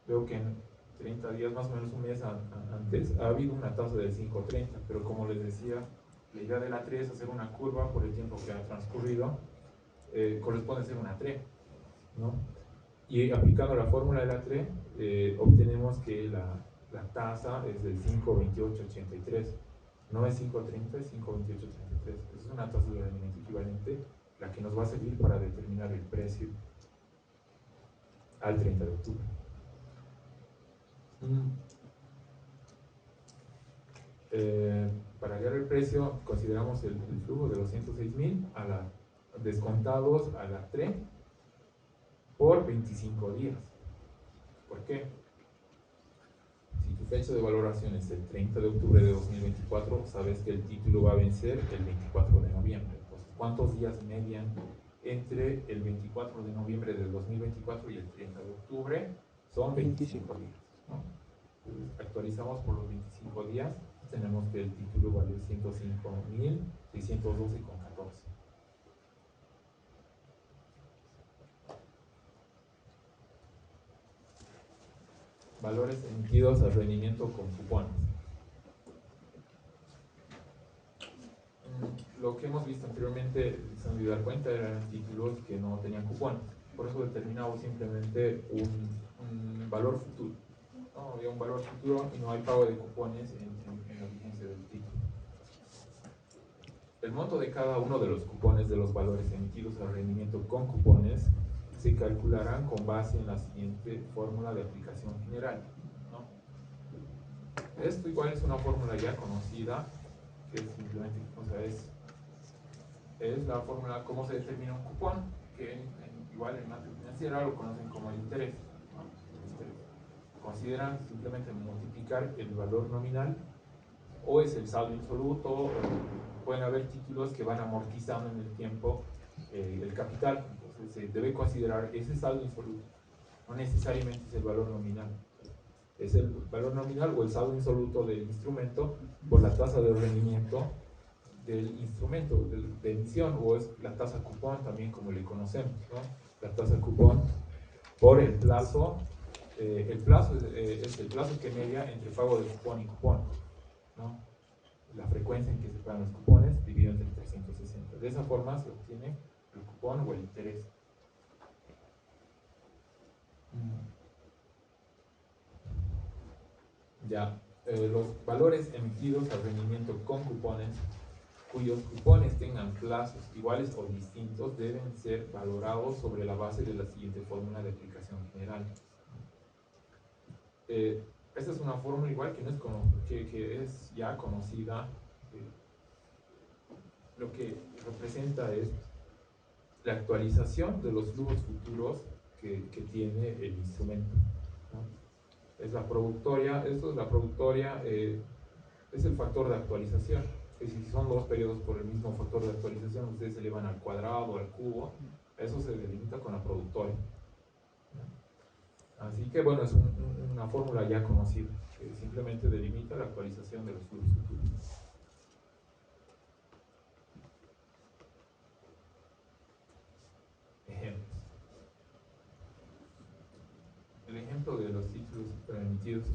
veo que en 30 días, más o menos un mes antes, ha habido una tasa de 5.30, pero como les decía, la idea de la TRE es hacer una curva por el tiempo que ha transcurrido, corresponde a ser una TRE, ¿no? Y aplicando la fórmula de la TRE, obtenemos que la tasa es del 5.2883, no es 5.30, es 5.2883. Es una tasa de rendimiento equivalente, la que nos va a servir para determinar el precio al 30 de octubre. Para hallar el precio, consideramos el flujo de los 106.000 descontados a la TRE por 25 días. ¿Por qué? Si tu fecha de valoración es el 30 de octubre de 2024, sabes que el título va a vencer el 24 de noviembre. Entonces, ¿cuántos días median entre el 24 de noviembre de 2024 y el 30 de octubre? Son 25 días, ¿no? Entonces, actualizamos por los 25 días, tenemos que el título vale 105.612,14. Valores emitidos al rendimiento con cupones. Lo que hemos visto anteriormente, se han de dar cuenta, eran títulos que no tenían cupones. Por eso determinamos simplemente un valor futuro. No había un valor futuro y no hay pago de cupones en la vigencia del título. El monto de cada uno de los cupones de los valores emitidos al rendimiento con cupones se calcularán con base en la siguiente fórmula de aplicación general, ¿no? Esto igual es una fórmula ya conocida, que simplemente, o sea, es la fórmula cómo se determina un cupón, que igual en materia financiera lo conocen como el interés, ¿no? El interés. Consideran simplemente multiplicar el valor nominal, o es el saldo insoluto, o pueden haber títulos que van amortizando en el tiempo el capital. Entonces se debe considerar ese saldo insoluto, no necesariamente es el valor nominal, es el valor nominal o el saldo insoluto del instrumento por la tasa de rendimiento del instrumento de emisión, o es la tasa cupón también como le conocemos, ¿no? La tasa cupón por el plazo. El plazo es el plazo que media entre pago de cupón y cupón, ¿no? La frecuencia en que se pagan los cupones dividido entre 360. De esa forma se obtiene el cupón o el interés. Ya, los valores emitidos al rendimiento con cupones, cuyos cupones tengan plazos iguales o distintos, deben ser valorados sobre la base de la siguiente fórmula de aplicación general. Esta es una fórmula igual que, no es que es ya conocida. Lo que representa es la actualización de los flujos futuros que tiene el instrumento, ¿no? Es la productoria, esto es la productoria, es el factor de actualización. Es decir, si son dos periodos por el mismo factor de actualización, ustedes se elevan al cuadrado o al cubo, eso se delimita con la productoria, ¿no? Así que bueno, es una fórmula ya conocida, que simplemente delimita la actualización de los flujos futuros. Ejemplos. El ejemplo de los títulos emitidos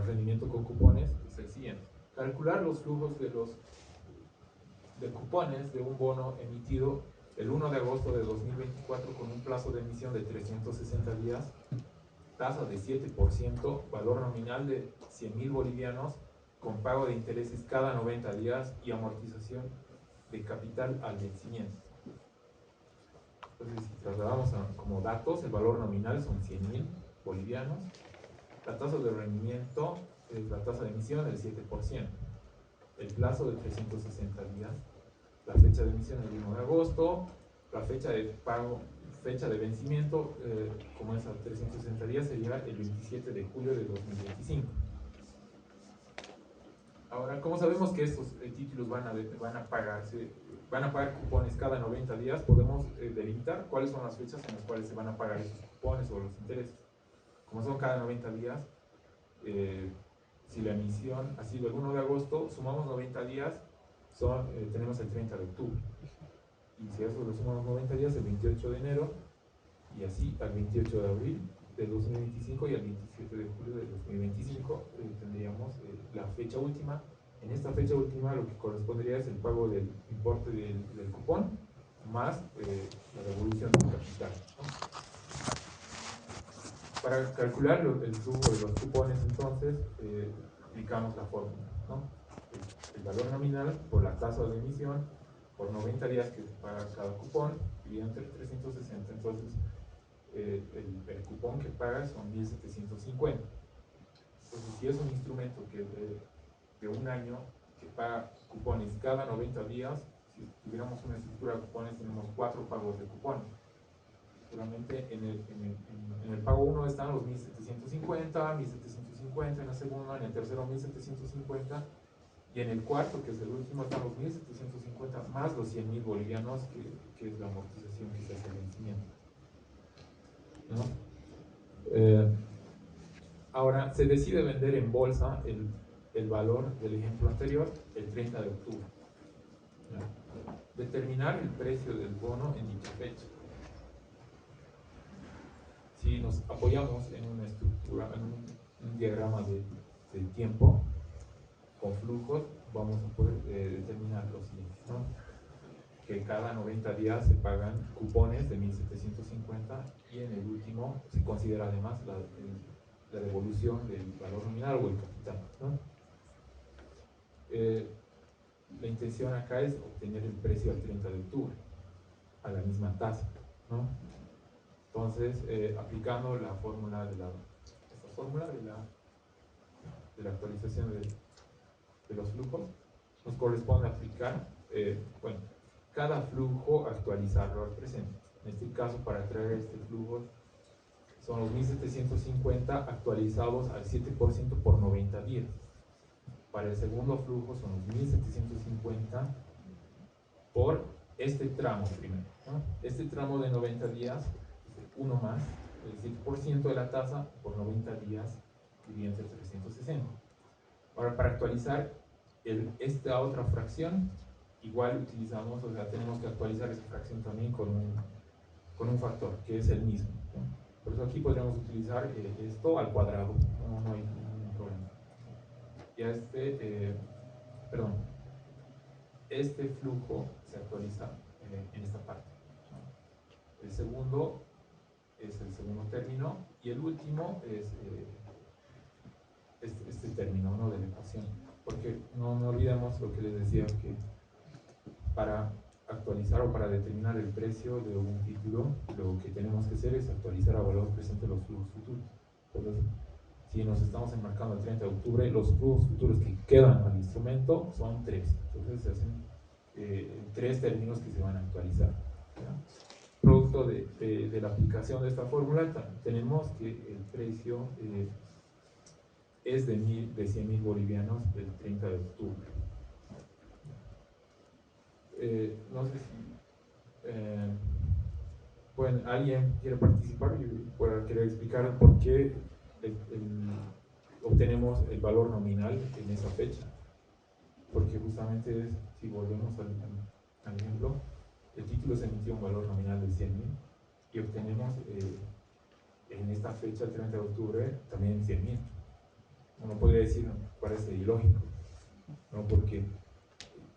rendimiento con cupones es el siguiente. Calcular los flujos de cupones de un bono emitido el 1 de agosto de 2024 con un plazo de emisión de 360 días, tasa de 7%, valor nominal de 100.000 bolivianos, con pago de intereses cada 90 días y amortización de capital al vencimiento. Entonces, si trasladamos como datos, el valor nominal son 100.000 bolivianos, la tasa de rendimiento es la tasa de emisión del 7%, el plazo de 360 días, la fecha de emisión el 1 de agosto, la fecha de pago, fecha de vencimiento, como es a 360 días, sería el 27 de julio de 2025. Ahora, ¿cómo sabemos que estos títulos van a pagar cupones cada 90 días? Podemos delimitar cuáles son las fechas en las cuales se van a pagar esos cupones o los intereses. Como son cada 90 días, si la emisión ha sido el 1 de agosto, sumamos 90 días, tenemos el 30 de octubre. Y si a eso le sumamos 90 días, el 28 de enero, y así al 28 de abril de 2025 y al 27 de julio de 2025 tendríamos la fecha última. En esta fecha última lo que correspondería es el pago del importe del cupón más la devolución del capital, ¿no? Para calcular el flujo de los cupones, entonces, aplicamos la fórmula, ¿no? El valor nominal por la tasa de emisión por 90 días que se paga cada cupón, dividido entre 360. Entonces, el cupón que paga son 1.750. Entonces, si es un instrumento que es de un año, que paga cupones cada 90 días, si tuviéramos una estructura de cupones, tenemos 4 pagos de cupones. Solamente en el pago 1 están los 1.750, 1.750 en la segunda, en el tercero 1.750, y en el cuarto, que es el último, están los 1.750 más los 100.000 bolivianos, que es la amortización que se hace al vencimiento, ¿no? Ahora, se decide vender en bolsa el valor del ejemplo anterior el 30 de octubre. ¿No? Determinar el precio del bono en dicha fecha. Si nos apoyamos en una estructura, en un diagrama de tiempo con flujos, vamos a poder determinar lo siguiente, ¿no? Que cada 90 días se pagan cupones de 1.750 y en el último se considera además la devolución del valor nominal o el capital, ¿no? La intención acá es obtener el precio al 30 de octubre a la misma tasa, ¿no? Entonces, aplicando la fórmula esta fórmula de la actualización de los flujos, nos corresponde aplicar, bueno, cada flujo actualizarlo al presente. En este caso, para traer este flujo, son los 1.750 actualizados al 7% por 90 días. Para el segundo flujo son los 1.750 por este tramo primero, ¿no? Este tramo de 90 días, uno más, el 7% de la tasa por 90 días dividido entre 360. Ahora, para actualizar esta otra fracción, igual utilizamos, o sea, tenemos que actualizar esa fracción también con un factor, que es el mismo, ¿no? Por eso aquí podríamos utilizar esto al cuadrado, no hay ningún problema. Ya este flujo se actualiza en esta parte, ¿no? El segundo es el segundo término y el último es este término, ¿no? De la ecuación, porque no olvidemos lo que les decía, que para actualizar o para determinar el precio de un título, lo que tenemos que hacer es actualizar a valor presente los flujos futuros. Entonces, si nos estamos enmarcando el 30 de octubre, los flujos futuros que quedan al instrumento son 3. Entonces se hacen 3 términos que se van a actualizar, ¿ya? Producto de la aplicación de esta fórmula, tenemos que el precio es de 100.000 bolivianos del 30 de octubre. No sé si bueno, alguien quiere participar y pueda querer explicar por qué obtenemos el valor nominal en esa fecha. Porque justamente si volvemos al ejemplo, el título se emitió un valor nominal de 100.000 y obtenemos en esta fecha, el 30 de octubre, también 100.000. Uno podría decir, parece ilógico, ¿no? Porque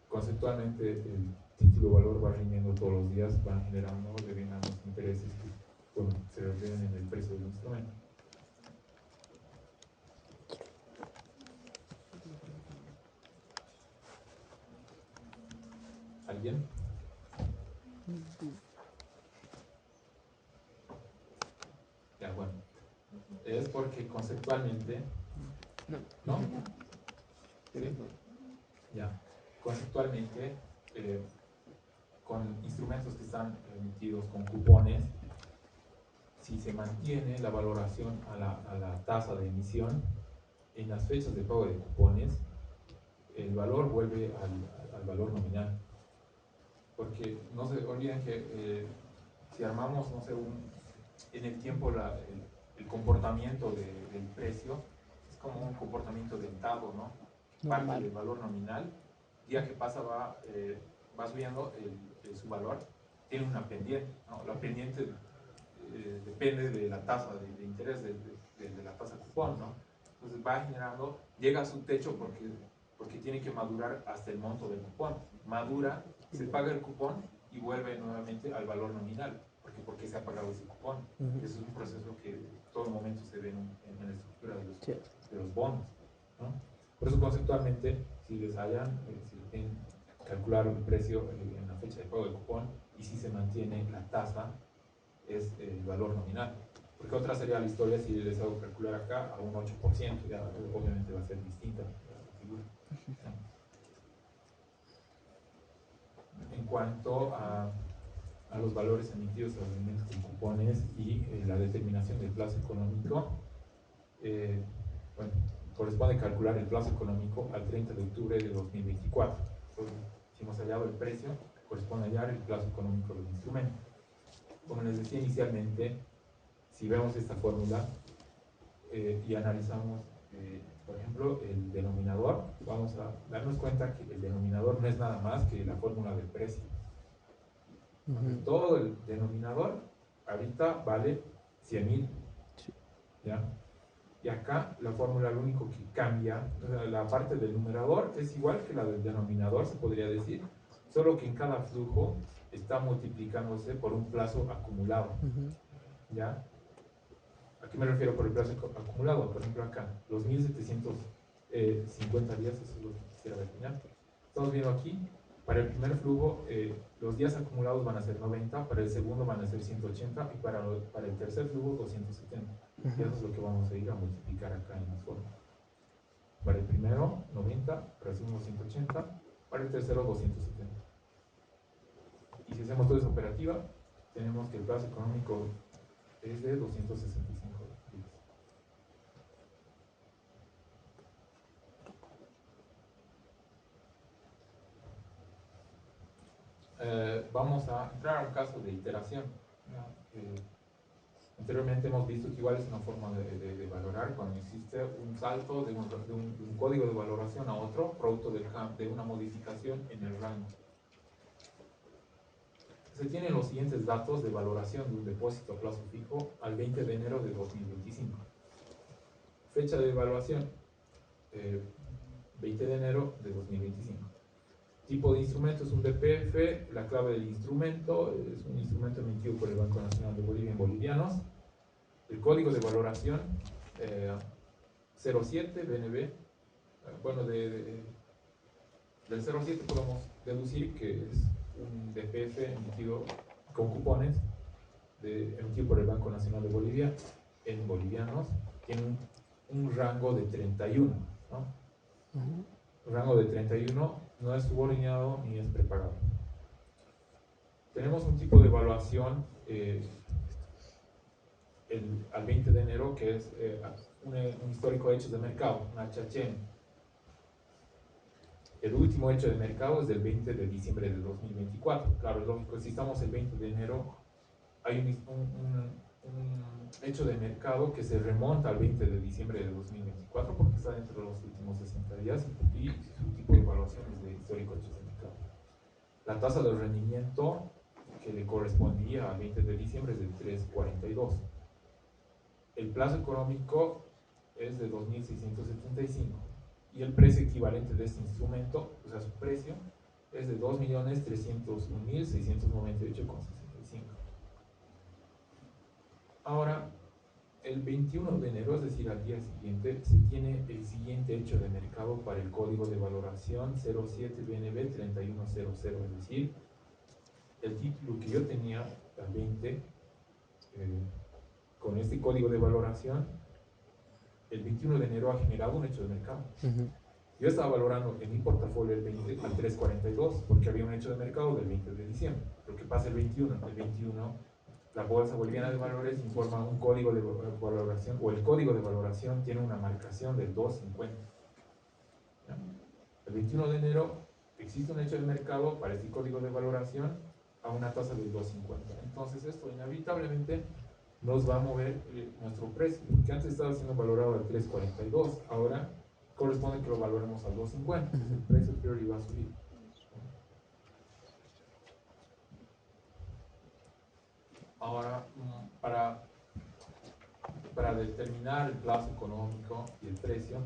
conceptualmente el título valor va rindiendo todos los días, van generando los intereses que, bueno, se reflejan en el precio del instrumento. ¿Alguien? Ya, bueno. Es porque conceptualmente, ¿no? ¿Sí? Ya. Conceptualmente, con instrumentos que están emitidos con cupones, si se mantiene la valoración a la tasa de emisión en las fechas de pago de cupones, el valor vuelve al valor nominal. Porque no se olviden que si armamos, no sé, en el tiempo el comportamiento del precio es como un comportamiento dentado, ¿no? Parte del valor nominal, día que pasa va subiendo su valor, tiene una pendiente, ¿no? La pendiente depende de la tasa de interés, de la tasa cupón, ¿no? Entonces va generando, llega a su techo porque tiene que madurar hasta el monto del cupón. Madura, se paga el cupón y vuelve nuevamente al valor nominal, porque se ha pagado ese cupón. Eso es un proceso que todo momento se ve en la estructura de los bonos, ¿no? Por eso conceptualmente, si les si calcular el precio en la fecha de pago del cupón y si se mantiene la tasa, es el valor nominal. Porque otra sería la historia si les hago calcular acá a un 8%, ya obviamente va a ser distinta la figura. En cuanto a los valores emitidos a los elementos con cupones y la determinación del plazo económico, bueno, corresponde calcular el plazo económico al 30 de octubre de 2024. Entonces, si hemos hallado el precio, corresponde hallar el plazo económico del instrumento. Como les decía inicialmente, si vemos esta fórmula y analizamos, por ejemplo, el denominador, vamos a darnos cuenta que el denominador no es nada más que la fórmula del precio. Entonces, todo el denominador ahorita vale 100.000. ¿Ya? Y acá la fórmula lo único que cambia, o sea, la parte del numerador es igual que la del denominador, se podría decir, solo que en cada flujo está multiplicándose por un plazo acumulado. ¿Ya? ¿A qué me refiero por el plazo acumulado? Por ejemplo acá, los 1750 días, eso es lo que quisiera determinar. Estamos viendo aquí, para el primer flujo, los días acumulados van a ser 90, para el segundo van a ser 180 y para el tercer flujo 270. Y eso es lo que vamos a ir a multiplicar acá en la forma. Para el primero 90, para el segundo 180, para el tercero 270. Y si hacemos toda esa operativa, tenemos que el plazo económico es de 265 días. Vamos a entrar a un caso de iteración. Anteriormente hemos visto que igual es una forma de valorar cuando existe un salto de un código de valoración a otro, producto de una modificación en el rango. Se tienen los siguientes datos de valoración de un depósito a plazo fijo al 20 de enero de 2025. Fecha de evaluación, 20 de enero de 2025. Tipo de instrumento es un DPF, la clave del instrumento es un instrumento emitido por el Banco Nacional de Bolivia en bolivianos. El código de valoración 07 BNB. Bueno, del 07 podemos deducir que es un DPF emitido con cupones emitido por el Banco Nacional de Bolivia en bolivianos. Tiene un rango de 31, ¿no? Un rango de 31, no es subordinado ni es prepagado. Tenemos un tipo de evaluación al 20 de enero que es un histórico de hechos de mercado, un HHM. El último hecho de mercado es del 20 de diciembre de 2024. Claro, es lógico, si estamos el 20 de enero, hay un hecho de mercado que se remonta al 20 de diciembre de 2024 porque está dentro de los últimos 60 días y su tipo de evaluación es de histórico hechos de mercado. La tasa de rendimiento que le correspondía al 20 de diciembre es de 3.42. El plazo económico es de 2.675 y el precio equivalente de este instrumento, o sea, su precio, es de 2.301.698,65. Ahora, el 21 de enero, es decir, al día siguiente, se tiene el siguiente hecho de mercado para el código de valoración 07 BNB 3100, es decir, el título que yo tenía al 20 con este código de valoración, el 21 de enero ha generado un hecho de mercado. Yo estaba valorando en mi portafolio el 20 al 3.42 porque había un hecho de mercado del 20 de diciembre. Lo que pasa el 21, la Bolsa Boliviana de Valores informa un código de valoración, o el código de valoración tiene una marcación del 2.50. El 21 de enero existe un hecho de mercado para este código de valoración a una tasa de 2.50. Entonces esto inevitablemente nos va a mover nuestro precio, que antes estaba siendo valorado al 3.42, ahora corresponde que lo valoremos al 2.50, el precio priori va a subir. Ahora, para determinar el plazo económico y el precio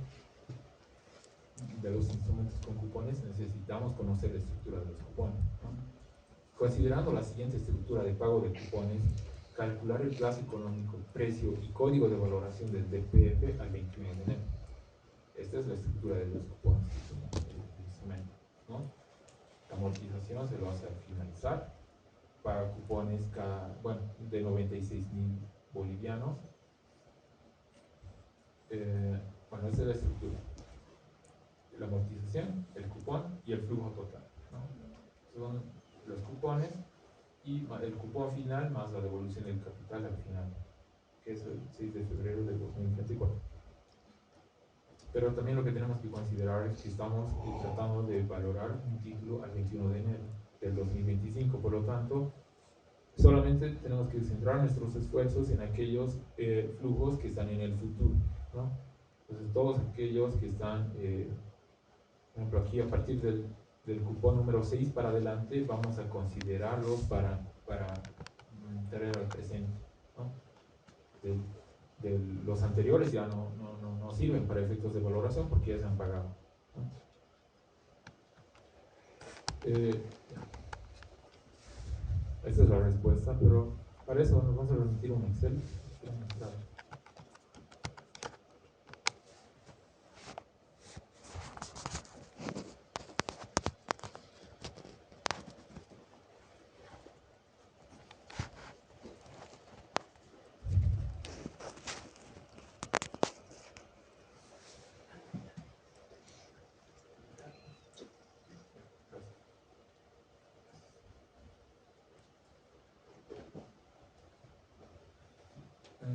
de los instrumentos con cupones, necesitamos conocer la estructura de los cupones, ¿no? Considerando la siguiente estructura de pago de cupones, calcular el plazo económico, precio y código de valoración del DPF al 21 de enero. Esta es la estructura de los cupones del instrumento, ¿no? La amortización se lo hace al finalizar, paga cupones de 96.000 bolivianos. Bueno, esa es la estructura. La amortización, el cupón y el flujo total, ¿no? Son los cupones y el cupón final más la devolución del capital al final, que es el 6 de febrero de 2024. Pero también lo que tenemos que considerar es que estamos tratando de valorar un título al 21 de enero del 2025, por lo tanto, solamente tenemos que centrar nuestros esfuerzos en aquellos flujos que están en el futuro, ¿no? Entonces, todos aquellos que están, por ejemplo, aquí a partir del cupón número 6 para adelante, vamos a considerarlos para traer al presente, ¿no? De los anteriores ya no sirven para efectos de valoración porque ya se han pagado, ¿no? Esta es la respuesta, pero para eso nos vamos a remitir un Excel.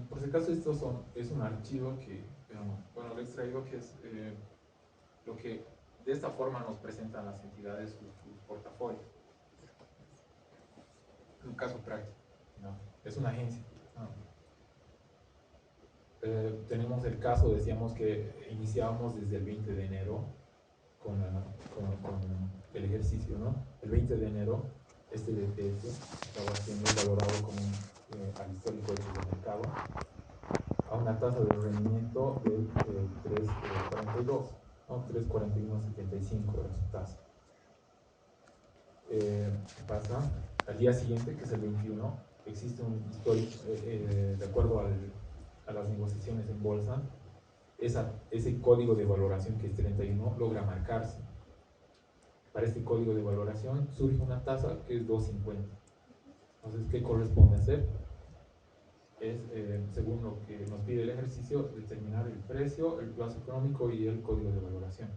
Por si acaso, es un archivo que, bueno, lo he extraído, que es lo que de esta forma nos presentan las entidades sus portafolios. Un caso práctico, ¿no? Es una agencia, ¿no? Tenemos el caso, decíamos que iniciábamos desde el 20 de enero con el ejercicio, ¿no? El 20 de enero, este DPF estaba siendo valorado como al histórico hecho de mercado a una tasa de rendimiento del 3.42, ¿no? 3.4175 era su tasa. Pasa al día siguiente, que es el 21, existe un histórico, de acuerdo a las negociaciones en bolsa, ese código de valoración que es 31 logra marcarse. Para este código de valoración surge una tasa que es 2.50. Entonces, ¿qué corresponde hacer? Es, según lo que nos pide el ejercicio, determinar el precio, el plazo económico y el código de valoración.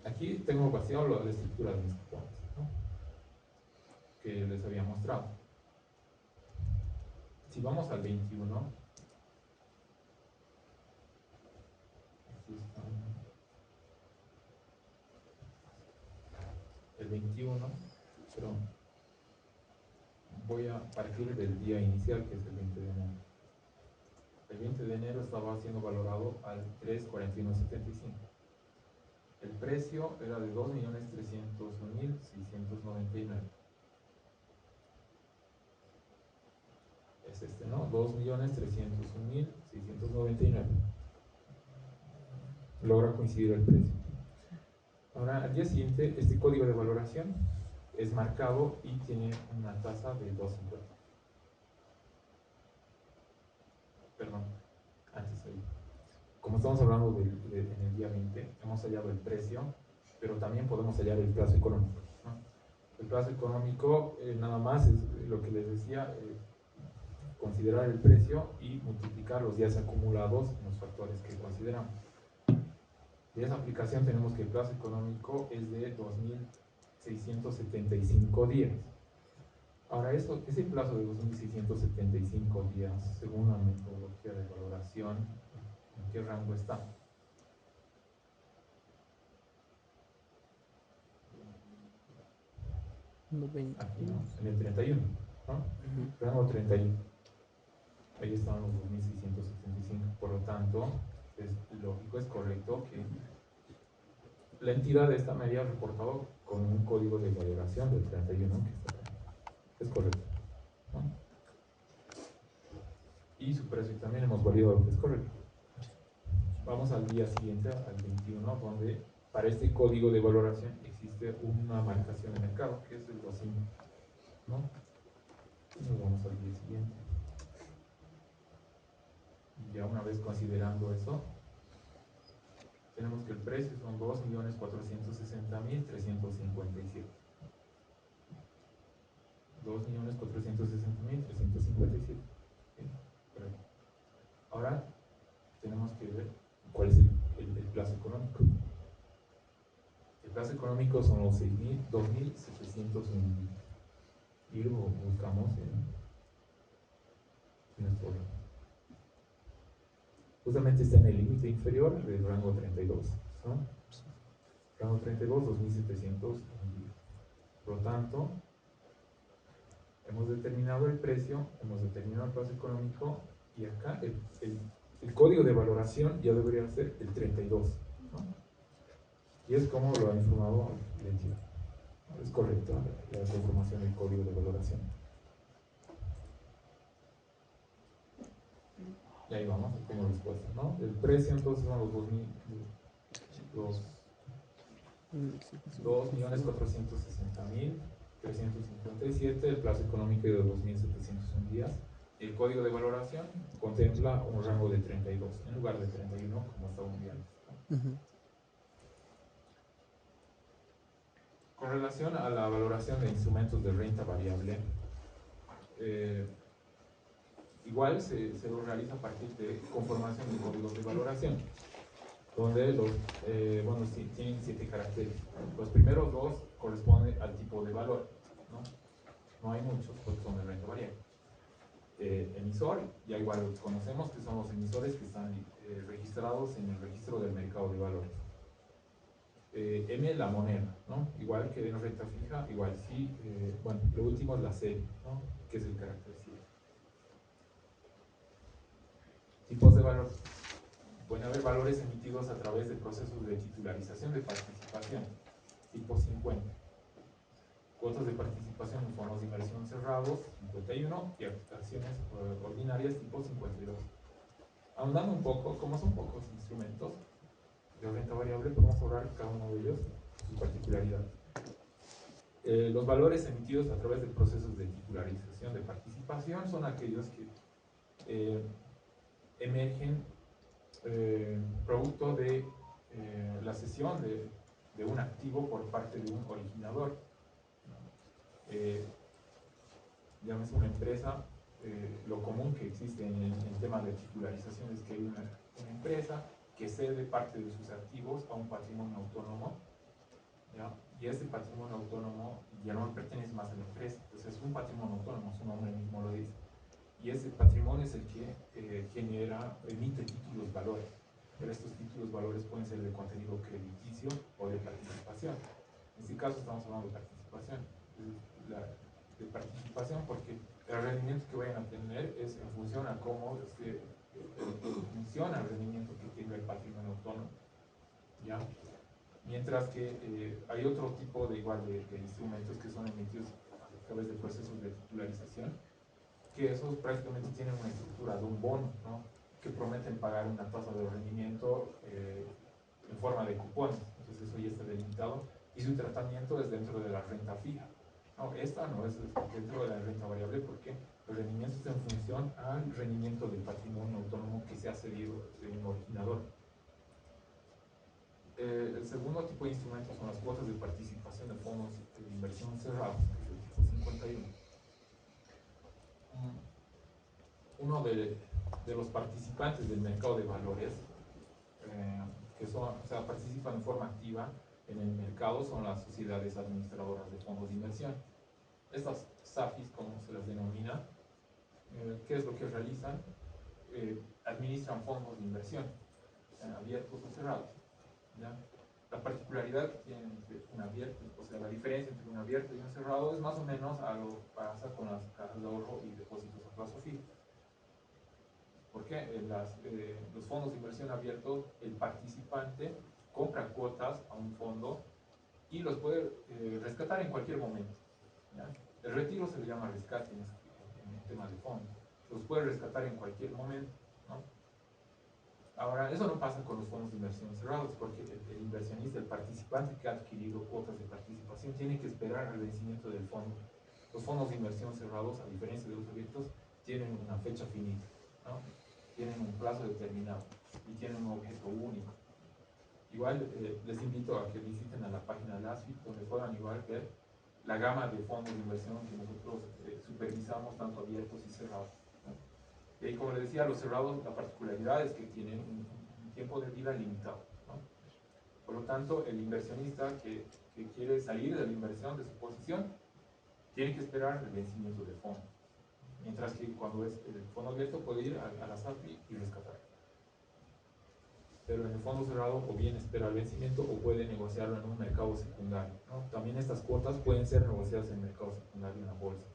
Aquí tengo vaciado la estructura de mis cupones, ¿no? Que les había mostrado. Si vamos al 21, aquí está, el 21, pero voy a partir del día inicial, que es el 20 de enero. El 20 de enero estaba siendo valorado al 3.4175. El precio era de 2.301.699. Es este, ¿no? 2.301.699. Logra coincidir el precio. Ahora, al día siguiente, este código de valoración es marcado y tiene una tasa de 2.50. Perdón, antes ahí. Como estamos hablando en el día 20, hemos hallado el precio, pero también podemos hallar el plazo económico, ¿no? El plazo económico, nada más es lo que les decía, considerar el precio y multiplicar los días acumulados en los factores que consideramos. De esa aplicación tenemos que el plazo económico es de 2.675 días. Ahora, ese plazo de 2.675 días, según la metodología de valoración, ¿en qué rango está? Aquí, ¿no? En el 31, ¿no? Rango 31. Ahí están los 2.675. Por lo tanto, es lógico, es correcto que la entidad de esta media ha reportado con un código de valoración del 31 que está acá. Es correcto, ¿no? Y su precio también hemos validado que es correcto. Vamos al día siguiente, al 21, donde para este código de valoración existe una marcación de mercado, que es el 2.5, ¿no? Nos vamos al día siguiente. Y ya una vez considerando eso, tenemos que el precio son 2.460.357. 2.460.357. Ahora tenemos que ver cuál es el plazo económico. El plazo económico son los 2.701. Y lo buscamos en nuestro rango. Justamente está en el límite inferior del rango 32, ¿no? Rango 32, 2.700. Por lo tanto, hemos determinado el precio, hemos determinado el plazo económico, y acá el código de valoración ya debería ser el 32, ¿no? Y es como lo ha informado la entidad. Es correcta la conformación del código de valoración. Y ahí vamos como respuesta, ¿no? El precio entonces son los 2.460.357, el plazo económico de 2.701 días. El código de valoración contempla un rango de 32 en lugar de 31 como estaba un día antes, ¿no? Con relación a la valoración de instrumentos de renta variable, igual se lo realiza a partir de conformación de códigos de valoración, donde bueno, tienen 7 caracteres. Los primeros 2 corresponden al tipo de valor, ¿no? No hay muchos, porque son de renta variable. Emisor, ya igual los conocemos, que son los emisores que están registrados en el registro del mercado de valores. M, la moneda, ¿no? Igual que en renta fija, igual sí. Bueno, lo último es la serie, ¿no? Que es el carácter 7. Tipos de valor. Pueden haber valores emitidos a través de procesos de titularización de participación, tipo 50. Cuotas de participación en fondos de inversión cerrados, 51, y acciones ordinarias, tipo 52. Ahondando un poco, como son pocos instrumentos de renta variable, podemos hablar cada uno de ellos, sus particularidades. Los valores emitidos a través de procesos de titularización de participación son aquellos que emergen producto de la cesión de un activo por parte de un originador. Llámese una empresa, lo común que existe en el tema de titularización es que hay una empresa que cede parte de sus activos a un patrimonio autónomo, ¿ya? Y ese patrimonio autónomo ya no pertenece más a la empresa, entonces es un patrimonio autónomo, su nombre mismo lo dice. Y ese patrimonio es el que emite títulos valores. Pero estos títulos valores pueden ser de contenido crediticio o de participación. En este caso estamos hablando de participación. De participación porque el rendimiento que vayan a tener es en función a cómo funciona el rendimiento que tenga el patrimonio autónomo, ¿ya? Mientras que hay otro tipo de instrumentos que son emitidos a través de procesos de titularización, que esos prácticamente tienen una estructura de un bono, ¿no? Que prometen pagar una tasa de rendimiento en forma de cupones. Entonces eso ya está delimitado y su tratamiento es dentro de la renta fija. No, esta no es dentro de la renta variable porque el rendimiento está en función al rendimiento del patrimonio autónomo que se ha cedido de un originador. El segundo tipo de instrumentos son las cuotas de participación de fondos de inversión cerrados, que es el tipo 51. Uno de los participantes del mercado de valores que participan en forma activa en el mercado son las sociedades administradoras de fondos de inversión. Estas SAFIs, como se las denomina, ¿qué es lo que realizan? Administran fondos de inversión, abiertos o cerrados, ¿ya? La particularidad que tiene entre un abierto, o sea, la diferencia entre un abierto y un cerrado es más o menos algo que pasa con las cajas de ahorro y depósitos a plazo fijo. Porque en los fondos de inversión abiertos, el participante compra cuotas a un fondo y los puede rescatar en cualquier momento, ¿ya? El retiro se le llama rescate en el tema de fondos. Los puede rescatar en cualquier momento, ¿no? Ahora, eso no pasa con los fondos de inversión cerrados, porque el inversionista, el participante que ha adquirido cuotas de participación, tiene que esperar al vencimiento del fondo. Los fondos de inversión cerrados, a diferencia de los abiertos, tienen una fecha finita, ¿no? Tienen un plazo determinado y tienen un objeto único. Igual les invito a que visiten a la página de la ASFIP, donde puedan igual ver la gama de fondos de inversión que nosotros supervisamos, tanto abiertos y cerrados, ¿no? Y como les decía, los cerrados, la particularidad es que tienen un tiempo de vida limitado, ¿no? Por lo tanto, el inversionista que quiere salir de la inversión de su posición tiene que esperar el vencimiento del fondo. Mientras que cuando es el fondo abierto puede ir a la SAFI y rescatar. Pero en el fondo cerrado o bien espera el vencimiento o puede negociarlo en un mercado secundario, ¿no? También estas cuotas pueden ser negociadas en el mercado secundario en la bolsa.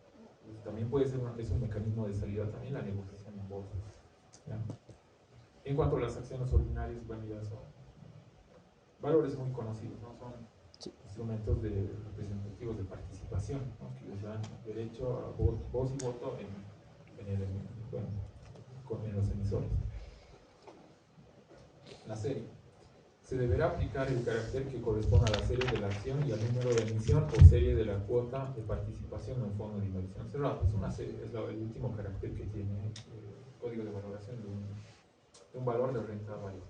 Entonces, también puede ser es un mecanismo de salida también la negociación en bolsa, ¿ya? En cuanto a las acciones ordinarias, bueno, ya son valores muy conocidos, ¿no? Son instrumentos representativos de participación, ¿no? Que les dan derecho a voz y voto en los emisores. La serie. Se deberá aplicar el carácter que corresponde a la serie de la acción y al número de emisión o serie de la cuota de participación en un fondo de inversión cerrado. Es una serie, es el último carácter que tiene el código de valoración de un valor de renta variable.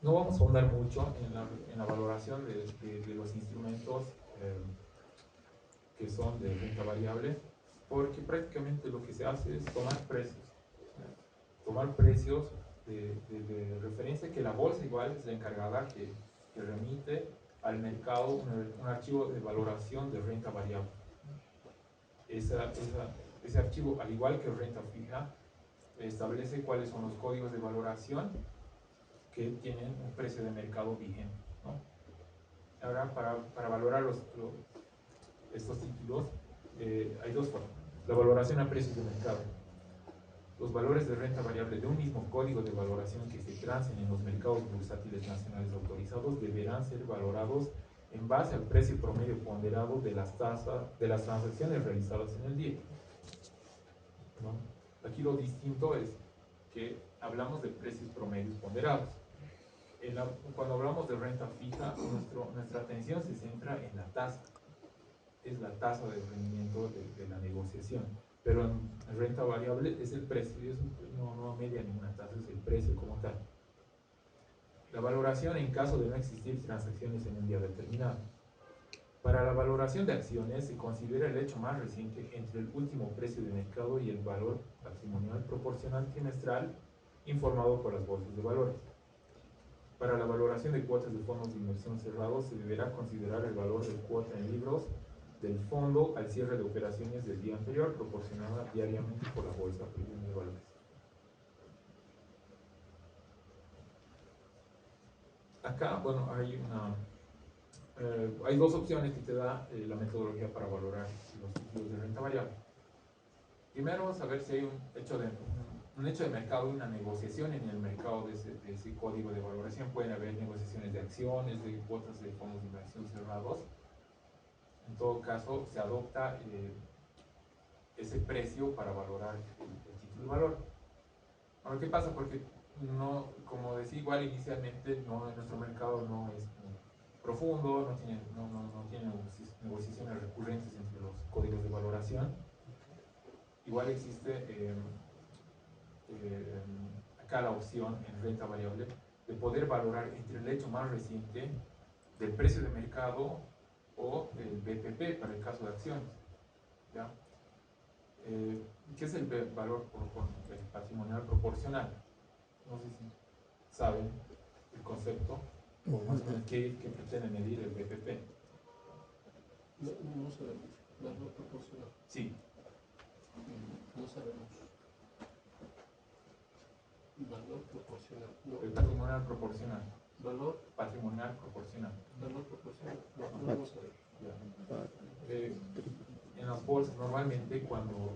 No vamos a ahondar mucho en la valoración de los instrumentos que son de renta variable, porque prácticamente lo que se hace es tomar precios. Tomar precios de referencia, que la bolsa igual es la encargada que remite al mercado un archivo de valoración de renta variable. Ese archivo, al igual que renta fija, establece cuáles son los códigos de valoración que tienen un precio de mercado vigente, ¿no? Ahora, para valorar estos títulos, hay dos formas. La valoración a precios de mercado. Los valores de renta variable de un mismo código de valoración que se trancen en los mercados bursátiles nacionales autorizados deberán ser valorados en base al precio promedio ponderado de las transacciones realizadas en el día, ¿no? Aquí lo distinto es que hablamos de precios promedios ponderados. Cuando hablamos de renta fija, nuestra atención se centra en la tasa. Es la tasa de rendimiento de la negociación. Pero en renta variable es el precio, y eso no media ninguna tasa, es el precio como tal. La valoración en caso de no existir transacciones en un día determinado. Para la valoración de acciones se considera el hecho más reciente entre el último precio de mercado y el valor patrimonial proporcional trimestral informado por las bolsas de valores. Para la valoración de cuotas de fondos de inversión cerrados se deberá considerar el valor de cuota en libros del fondo al cierre de operaciones del día anterior, proporcionada diariamente por la Bolsa de Valores. Acá, bueno, hay dos opciones que te da la metodología para valorar los títulos de renta variable. Primero, saber si hay un hecho de mercado y una negociación en el mercado de ese código de valoración. Pueden haber negociaciones de acciones, de cuotas de fondos de inversión cerrados. En todo caso, se adopta ese precio para valorar el título de valor. Ahora, ¿qué pasa? Porque no, como decía igual inicialmente, nuestro mercado no es profundo, no tiene negociaciones recurrentes entre los códigos de valoración. Igual existe acá la opción en renta variable de poder valorar entre el hecho más reciente del precio de mercado o el BPP para el caso de acciones, ¿ya? ¿Qué es el valor patrimonial proporcional? No sé si saben el concepto o más o menos qué pretende medir el BPP. No sabemos. ¿Valor proporcional? Sí. No sabemos. ¿Valor proporcional. No, El patrimonial proporcional. valor, Patrimonial proporcional. valor proporcional. No, no vamos a ver. En las bolsas normalmente cuando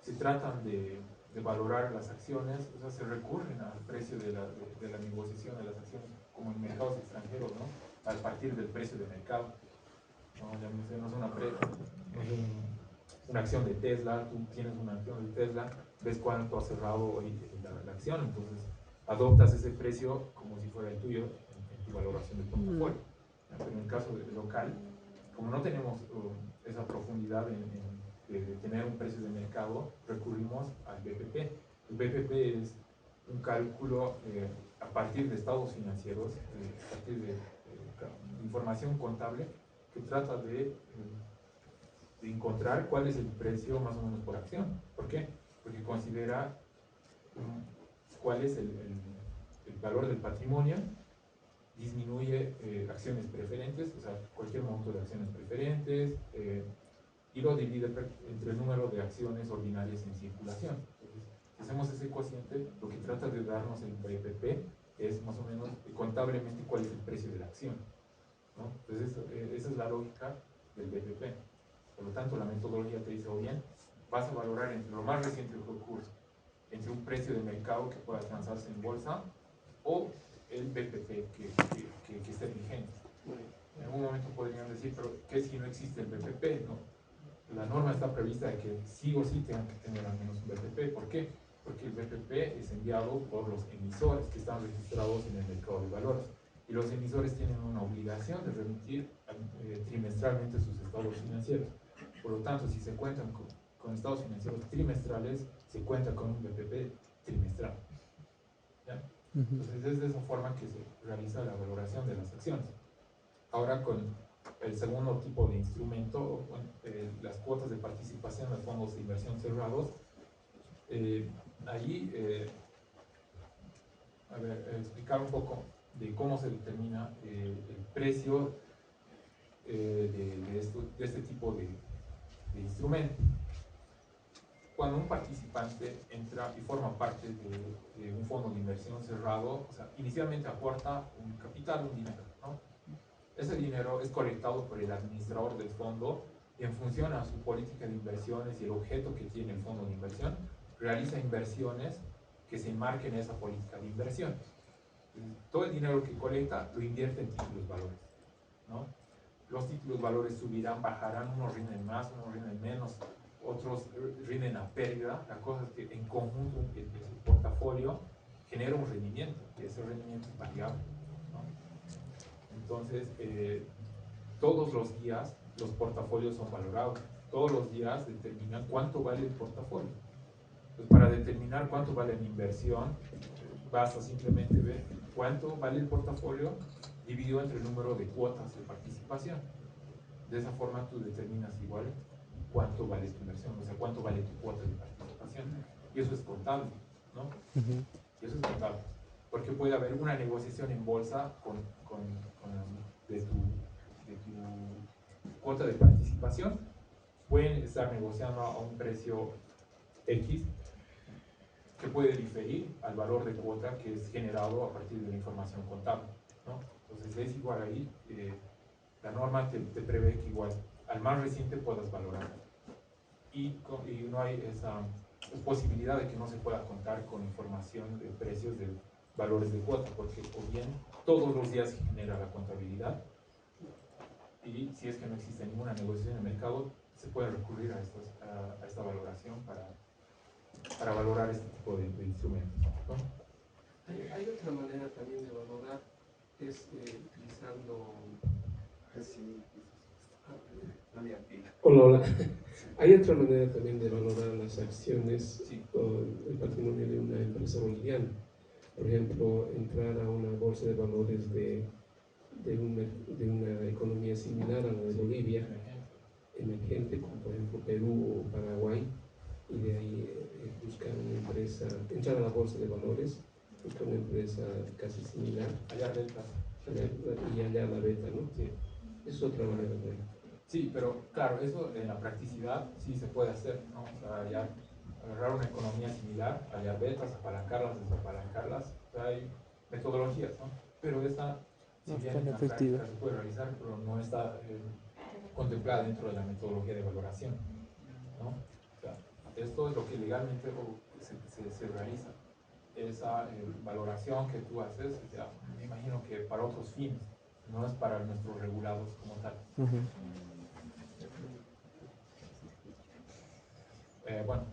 se tratan de valorar las acciones, o sea, se recurren al precio de la negociación de las acciones, como en mercados extranjeros, ¿no? A partir del precio de mercado. ¿No? Ya mencionamos una acción de Tesla, tú tienes una acción de Tesla, ves cuánto ha cerrado hoy la acción, entonces adoptas ese precio como si fuera el tuyo en tu valoración del portafolio. Pero en el caso de local, como no tenemos esa profundidad de tener un precio de mercado, recurrimos al BPP. El BPP es un cálculo a partir de estados financieros, a partir de información contable, que trata de encontrar cuál es el precio más o menos por acción. ¿Por qué? Porque considera cuál es el valor del patrimonio, disminuye acciones preferentes, o sea, cualquier monto de acciones preferentes, y lo divide entre el número de acciones ordinarias en circulación. Entonces, si hacemos ese cociente, lo que trata de darnos el BPP es más o menos contablemente cuál es el precio de la acción, ¿no? Entonces, esa es la lógica del BPP. Por lo tanto, la metodología te dice, o bien, vas a valorar entre lo más reciente del recurso, entre un precio de mercado que pueda transarse en bolsa, o el BPP que esté vigente. En algún momento podrían decir, pero ¿qué si no existe el BPP? No. La norma está prevista de que sí o sí tengan que tener al menos un BPP. ¿Por qué? Porque el BPP es enviado por los emisores que están registrados en el mercado de valores. Y los emisores tienen una obligación de remitir trimestralmente sus estados financieros. Por lo tanto, si se cuentan con estados financieros trimestrales, se cuenta con un BPP trimestral. ¿Ya? Entonces es de esa forma que se realiza la valoración de las acciones. Ahora con el segundo tipo de instrumento, las cuotas de participación en los fondos de inversión cerrados, allí, explicar un poco de cómo se determina el precio de este tipo de instrumento. Cuando un participante entra y forma parte de un fondo de inversión cerrado, o sea, inicialmente aporta un capital, un dinero, ¿no? Ese dinero es colectado por el administrador del fondo y en función a su política de inversiones y el objeto que tiene el fondo de inversión, realiza inversiones que se enmarquen en esa política de inversión. Todo el dinero que colecta lo invierte en títulos valores, ¿no? Los títulos valores subirán, bajarán, unos rinden más, unos rinden menos, otros rinden a pérdida. La cosa es que en conjunto el portafolio genera un rendimiento y ese rendimiento es variable, ¿no? Entonces, todos los días los portafolios son valorados, todos los días determinan cuánto vale el portafolio. Pues para determinar cuánto vale la inversión, basta simplemente ver cuánto vale el portafolio dividido entre el número de cuotas de participación. De esa forma tú determinas igual cuánto vale tu inversión, o sea, cuánto vale tu cuota de participación. Y eso es contable, ¿no? Y eso es contable. Porque puede haber una negociación en bolsa de tu cuota de participación. Pueden estar negociando a un precio X que puede diferir al valor de cuota que es generado a partir de la información contable, ¿no? Entonces es igual ahí, la norma te prevé que igual al más reciente puedas valorar y no hay esa posibilidad de que no se pueda contar con información de precios de valores de cuota, porque o bien todos los días se genera la contabilidad y si es que no existe ninguna negociación en el mercado se puede recurrir a esta valoración para valorar este tipo de instrumentos, ¿no? Hay otra manera también de valorar, es utilizando... Hola, hola. Hay otra manera también de valorar las acciones o el patrimonio de una empresa boliviana. Por ejemplo, entrar a una bolsa de valores de una economía similar a la de Bolivia, emergente, como por ejemplo Perú o Paraguay, y de ahí buscar una empresa, entrar a la bolsa de valores, buscar una empresa casi similar, y allá la beta, ¿no? Sí. Es otra manera de... Sí, pero claro, eso en la practicidad sí se puede hacer, ¿no? O sea, ya agarrar una economía similar, hallar betas, apalancarlas, desapalancarlas, hay metodologías, ¿no? Pero esta, si bien en la práctica se puede realizar, pero no está contemplada dentro de la metodología de valoración, ¿no? O sea, esto es lo que legalmente se realiza. Esa valoración que tú haces, ya, me imagino que para otros fines, no es para nuestros regulados como tal. Bueno,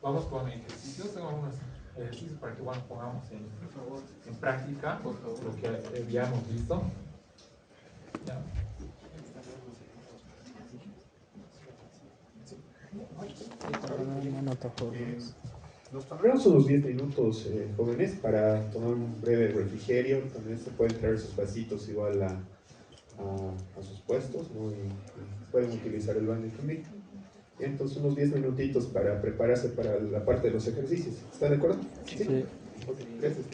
vamos con ejercicios. Tengo algunos ejercicios para que pongamos en práctica lo que ya hemos visto. ¿Ya? Nos tomaremos unos 10 minutos, jóvenes, para tomar un breve refrigerio. También se pueden traer sus vasitos igual a sus puestos, ¿no? Y pueden utilizar el baño también. Y entonces unos 10 minutitos para prepararse para la parte de los ejercicios. ¿Están de acuerdo? Sí. Okay, gracias.